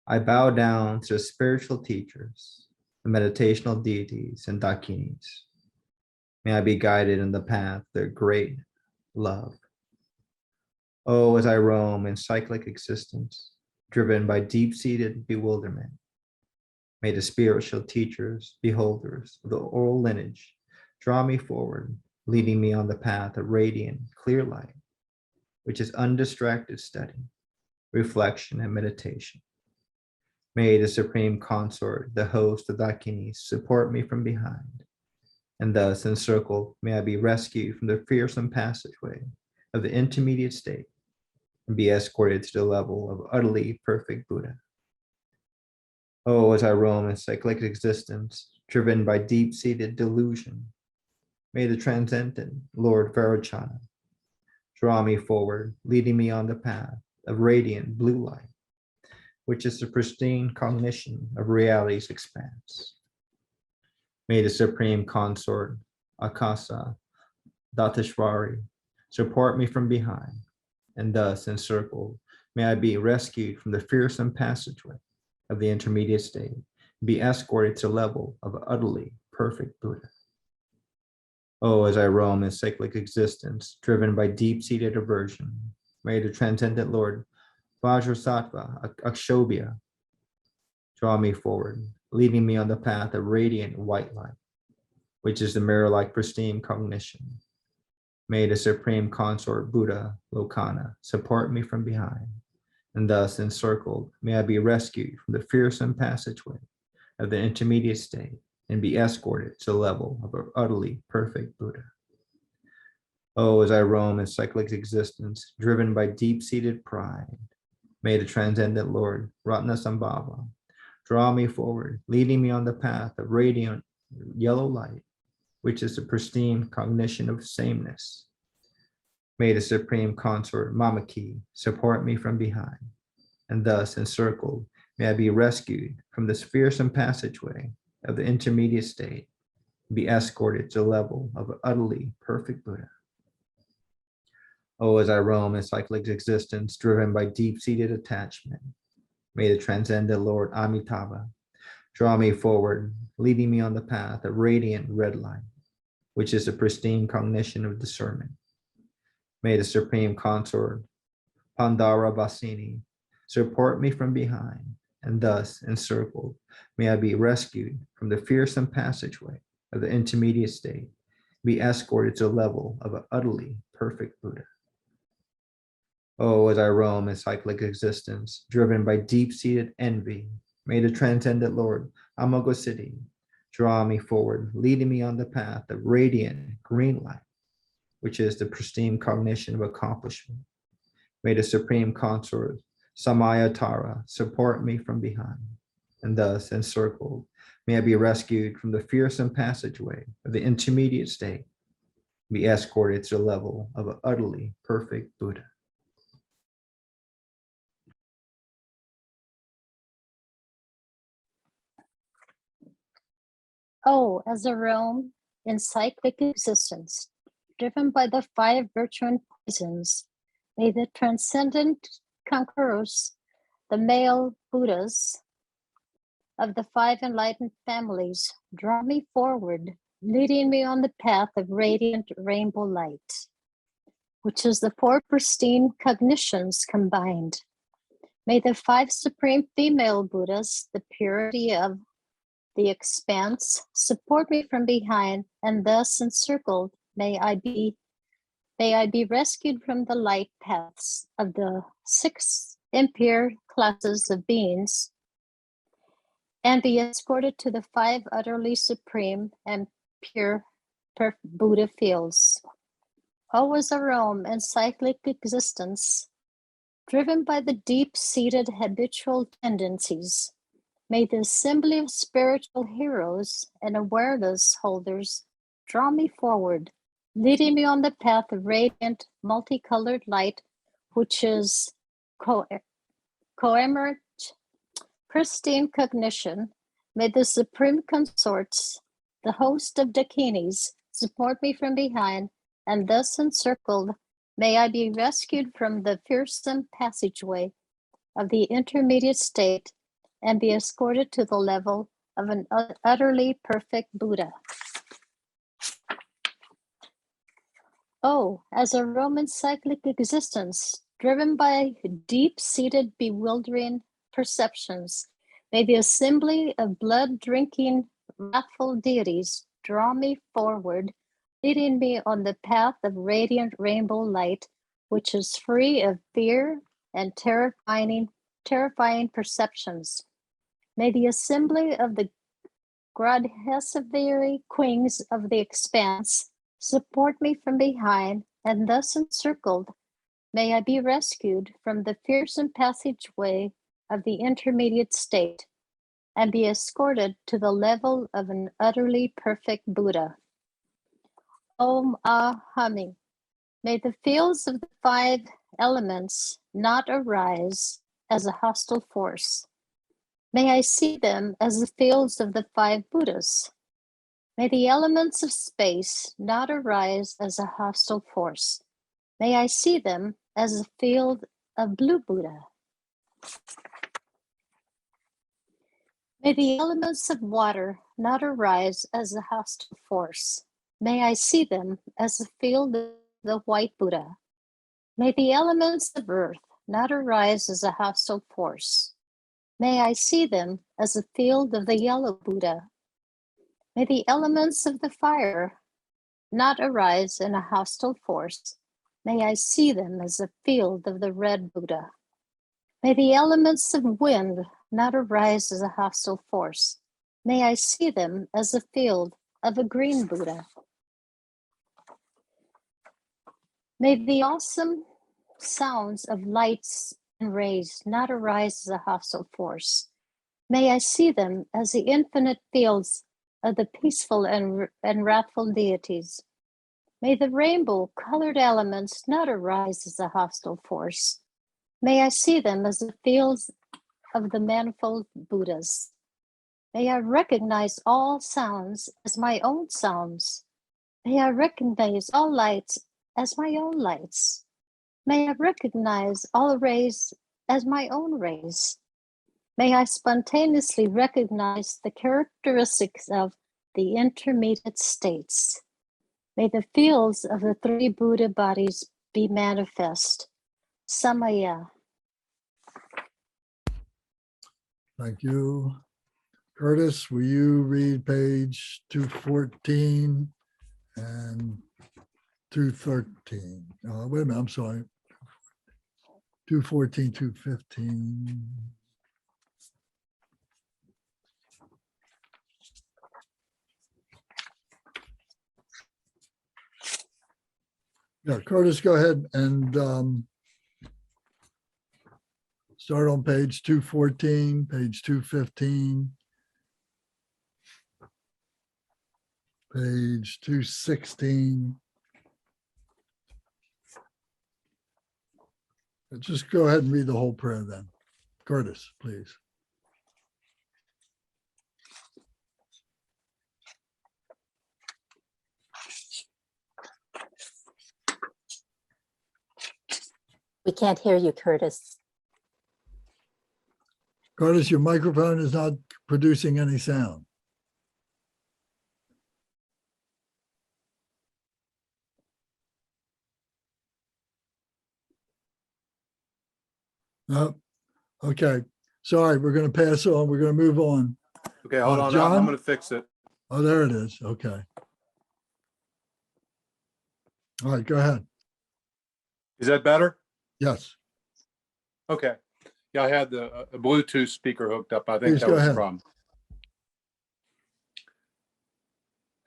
I bow down to the spiritual teachers, the meditational deities, and dakinis. May I be guided in the path of their great love. Oh, as I roam in cyclic existence, driven by deep-seated bewilderment, may the spiritual teachers, beholders of the oral lineage, draw me forward, leading me on the path of radiant, clear light, which is undistracted study, reflection, and meditation. May the Supreme Consort, the host of Dakinis, support me from behind, and thus encircled, may I be rescued from the fearsome passageway of the intermediate state and be escorted to the level of utterly perfect Buddha. Oh, as I roam in cyclic existence, driven by deep-seated delusion, may the transcendent Lord Vairochana draw me forward, leading me on the path of radiant blue light, which is the pristine cognition of reality's expanse. May the Supreme Consort, Akasa Datashvari, support me from behind, and thus encircled, may I be rescued from the fearsome passageway of the intermediate state, and be escorted to the level of utterly perfect Buddha. Oh, as I roam in cyclic existence, driven by deep-seated aversion, may the transcendent Lord, Vajrasattva, Akshobhya, draw me forward, leading me on the path of radiant white light, which is the mirror-like pristine cognition. May the supreme consort Buddha, Lokana, support me from behind, and thus encircled, may I be rescued from the fearsome passageway of the intermediate state and be escorted to the level of an utterly perfect Buddha. Oh, as I roam in cyclic existence, driven by deep-seated pride, may the transcendent Lord, Ratnasambhava, draw me forward, leading me on the path of radiant yellow light, which is the pristine cognition of sameness. May the supreme consort Mamaki support me from behind, and thus encircled, may I be rescued from this fearsome passageway of the intermediate state, and be escorted to the level of an utterly perfect Buddha. Oh, as I roam in cyclic existence, driven by deep-seated attachment, may the transcendent Lord Amitabha draw me forward, leading me on the path of radiant red light, which is the pristine cognition of discernment. May the supreme consort Pandara Vasini support me from behind, and thus encircled, may I be rescued from the fearsome passageway of the intermediate state, be escorted to the level of an utterly perfect Buddha. Oh, as I roam in cyclic existence, driven by deep-seated envy, may the transcendent Lord Amagosiddhi draw me forward, leading me on the path of radiant green light, which is the pristine cognition of accomplishment. May the supreme consort Samayatara support me from behind, and thus encircled, may I be rescued from the fearsome passageway of the intermediate state, be escorted to the level of an utterly perfect Buddha. Oh, as a realm in cyclic existence, driven by the 5 virtue poisons, may the transcendent conquerors, the male Buddhas of the 5 enlightened families, draw me forward, leading me on the path of radiant rainbow light, which is the 4 pristine cognitions combined. May the 5 supreme female Buddhas, the purity of the expanse, support me from behind, and thus encircled, may I be rescued from the light paths of the 6 impure classes of beings, and be escorted to the 5 utterly supreme and pure Buddha fields. Oh, as a realm in cyclic existence, driven by the deep-seated habitual tendencies, may the assembly of spiritual heroes and awareness holders draw me forward, leading me on the path of radiant, multicolored light, which is coemergent, pristine cognition. May the supreme consorts, the host of Dakinis, support me from behind, and thus encircled, may I be rescued from the fearsome passageway of the intermediate state, and be escorted to the level of an utterly perfect Buddha. Oh, as a Roman cyclic existence, driven by deep-seated bewildering perceptions, may the assembly of blood-drinking wrathful deities draw me forward, leading me on the path of radiant rainbow light, which is free of fear and terrifying perceptions. May the assembly of the Gradhesaviri queens of the expanse support me from behind, and thus encircled, may I be rescued from the fearsome passageway of the intermediate state, and be escorted to the level of an utterly perfect Buddha. Om Ahami. May the fields of the 5 elements not arise as a hostile force. May I see them as the fields of the 5 Buddhas. May the elements of space not arise as a hostile force. May I see them as a field of blue Buddha. May the elements of water not arise as a hostile force. May I see them as a field of the white Buddha. May the elements of earth not arise as a hostile force. May I see them as a field of the yellow Buddha. May the elements of the fire not arise in a hostile force. May I see them as a field of the red Buddha. May the elements of wind not arise as a hostile force. May I see them as a field of a green Buddha. May the awesome sounds of lights and rays not arise as a hostile force. May I see them as the infinite fields of the peaceful and wrathful deities. May the rainbow-colored elements not arise as a hostile force. May I see them as the fields of the manifold Buddhas. May I recognize all sounds as my own sounds. May I recognize all lights as my own lights. May I recognize all rays as my own rays. May I spontaneously recognize the characteristics of the intermediate states. May the fields of the three Buddha bodies be manifest. Samaya. Thank you. Curtis, will you read page 214 and 213? Wait a minute, I'm sorry. 214, 215. Yeah, Curtis, go ahead and start on page 214, page 215, page 216. Just go ahead and read the whole prayer then. Curtis, please. We can't hear you, Curtis. Curtis, your microphone is not producing any sound. No. Okay. Sorry, we're going to pass on. We're going to move on. Okay, hold on. John? I'm going to fix it. Oh, there it is. Okay. All right, go ahead. Is that better? Yes. Okay. Yeah, I had the a Bluetooth speaker hooked up. I think Please that go was the ahead. problem.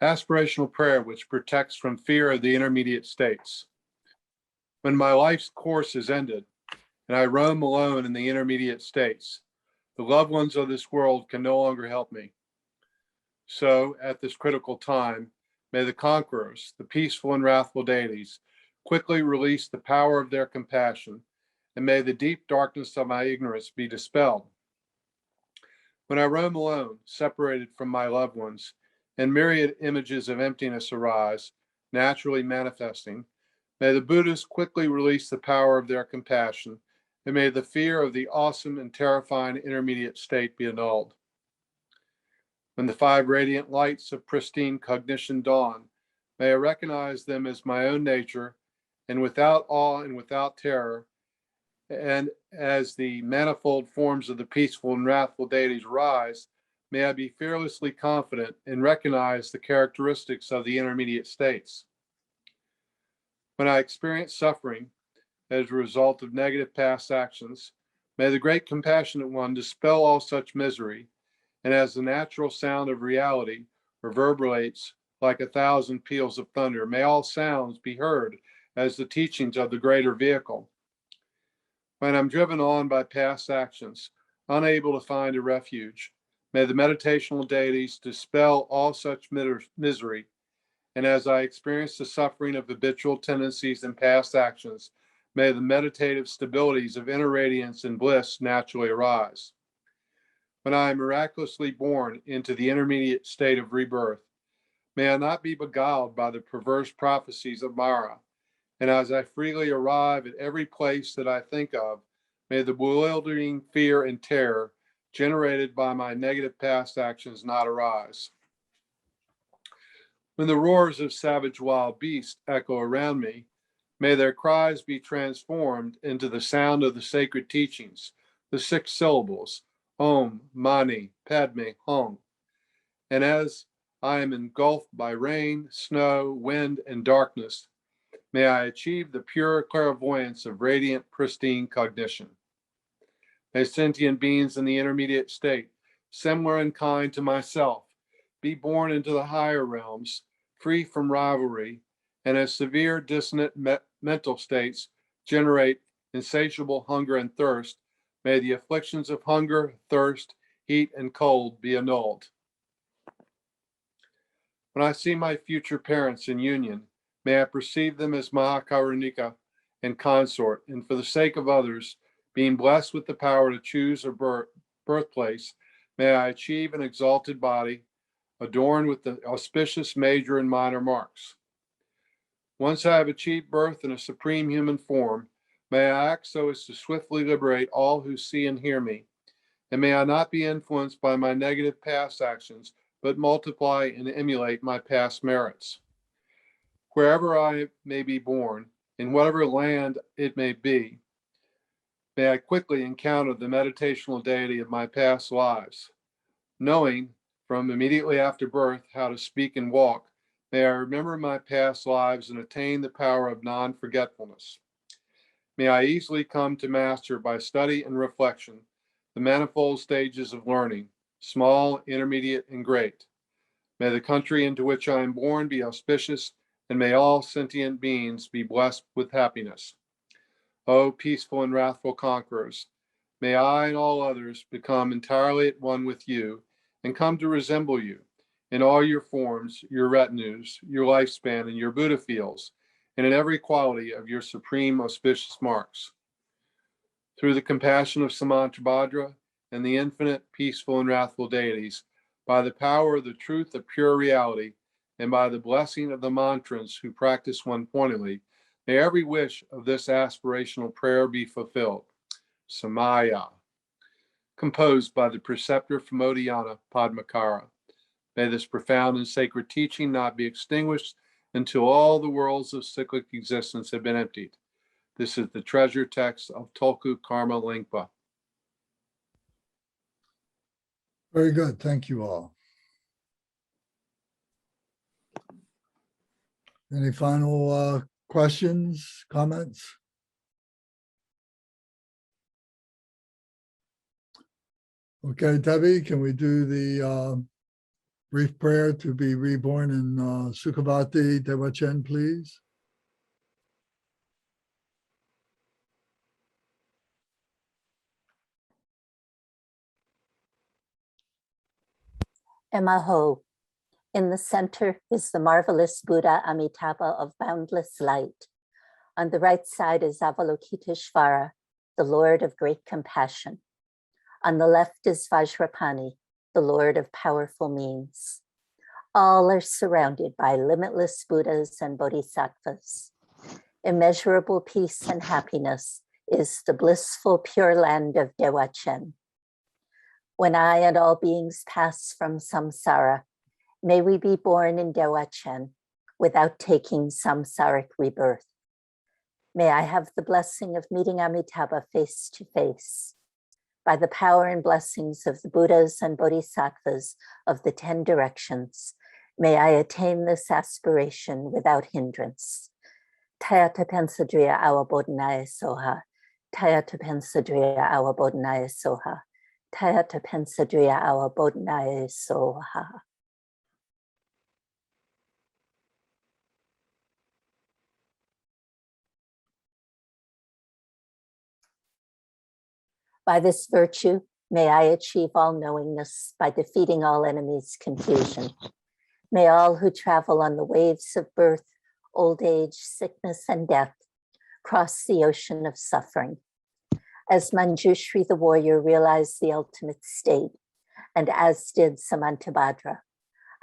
Aspirational prayer, which protects from fear of the intermediate states. When my life's course is ended and I roam alone in the intermediate states, the loved ones of this world can no longer help me. So at this critical time, may the conquerors, the peaceful and wrathful deities, quickly release the power of their compassion, and may the deep darkness of my ignorance be dispelled. When I roam alone, separated from my loved ones, and myriad images of emptiness arise, naturally manifesting, may the Buddhas quickly release the power of their compassion, and may the fear of the awesome and terrifying intermediate state be annulled. When the five radiant lights of pristine cognition dawn, may I recognize them as my own nature, and without awe and without terror, and as the manifold forms of the peaceful and wrathful deities rise, may I be fearlessly confident and recognize the characteristics of the intermediate states. When I experience suffering as a result of negative past actions, may the great compassionate one dispel all such misery, and as the natural sound of reality reverberates like 1,000 peals of thunder, may all sounds be heard as the teachings of the greater vehicle. When I'm driven on by past actions, unable to find a refuge, may the meditational deities dispel all such misery, and as I experience the suffering of habitual tendencies and past actions, may the meditative stabilities of inner radiance and bliss naturally arise. When I am miraculously born into the intermediate state of rebirth, may I not be beguiled by the perverse prophecies of Mara, and as I freely arrive at every place that I think of, may the bewildering fear and terror generated by my negative past actions not arise. When the roars of savage wild beasts echo around me, may their cries be transformed into the sound of the sacred teachings, the 6 syllables, Om, Mani, Padme, Hum. And as I am engulfed by rain, snow, wind, and darkness, may I achieve the pure clairvoyance of radiant, pristine cognition. May sentient beings in the intermediate state, similar in kind to myself, be born into the higher realms, free from rivalry, and as severe dissonant mental states generate insatiable hunger and thirst, may the afflictions of hunger, thirst, heat, and cold be annulled. When I see my future parents in union, may I perceive them as Mahakarunika and consort, and for the sake of others, being blessed with the power to choose a birthplace, may I achieve an exalted body, adorned with the auspicious major and minor marks. Once I have achieved birth in a supreme human form, may I act so as to swiftly liberate all who see and hear me, and may I not be influenced by my negative past actions, but multiply and emulate my past merits. Wherever I may be born, in whatever land it may be, may I quickly encounter the meditational deity of my past lives. Knowing from immediately after birth how to speak and walk, may I remember my past lives and attain the power of non-forgetfulness. May I easily come to master by study and reflection the manifold stages of learning, small, intermediate, and great. May the country into which I am born be auspicious, and may all sentient beings be blessed with happiness. O peaceful and wrathful conquerors, may I and all others become entirely at one with you and come to resemble you in all your forms, your retinues, your lifespan, and your Buddha fields, and in every quality of your supreme auspicious marks. Through the compassion of Samantabhadra and the infinite, peaceful, and wrathful deities, by the power of the truth of pure reality, and by the blessing of the mantras who practice one pointedly, may every wish of this aspirational prayer be fulfilled. Samaya. Composed by the preceptor from Odhiyana, Padmakara. May this profound and sacred teaching not be extinguished until all the worlds of cyclic existence have been emptied. This is the treasure text of Tulku Karma Lingpa. Very good. Thank you all. Any final questions, comments? Okay, Debbie, can we do the brief prayer to be reborn in Sukhavati Dewachen, please? Emaho. In the center is the marvelous Buddha Amitabha of boundless light. On the right side is Avalokiteshvara, the Lord of great compassion. On the left is Vajrapani, the Lord of powerful means. All are surrounded by limitless Buddhas and Bodhisattvas. Immeasurable peace and happiness is the blissful pure land of Dewachen. When I and all beings pass from samsara, may we be born in Dewachen without taking samsaric rebirth. May I have the blessing of meeting Amitabha face to face. By the power and blessings of the Buddhas and Bodhisattvas of the 10 directions, may I attain this aspiration without hindrance. Tayata Pensadriya Awa Bodhanaya Soha. Tayata Pensadriya Awa Bodhanaya Soha. Tayata Pensadriya Awa Bodhanaya Soha. By this virtue, may I achieve all knowingness by defeating all enemies' confusion. May all who travel on the waves of birth, old age, sickness, and death cross the ocean of suffering. As Manjushri the warrior realized the ultimate state, and as did Samantabhadra,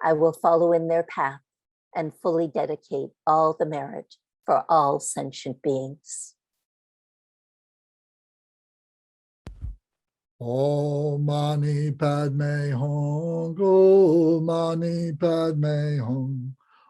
I will follow in their path and fully dedicate all the merit for all sentient beings. Om Mani Padme Hum, Om Mani Padme Hum,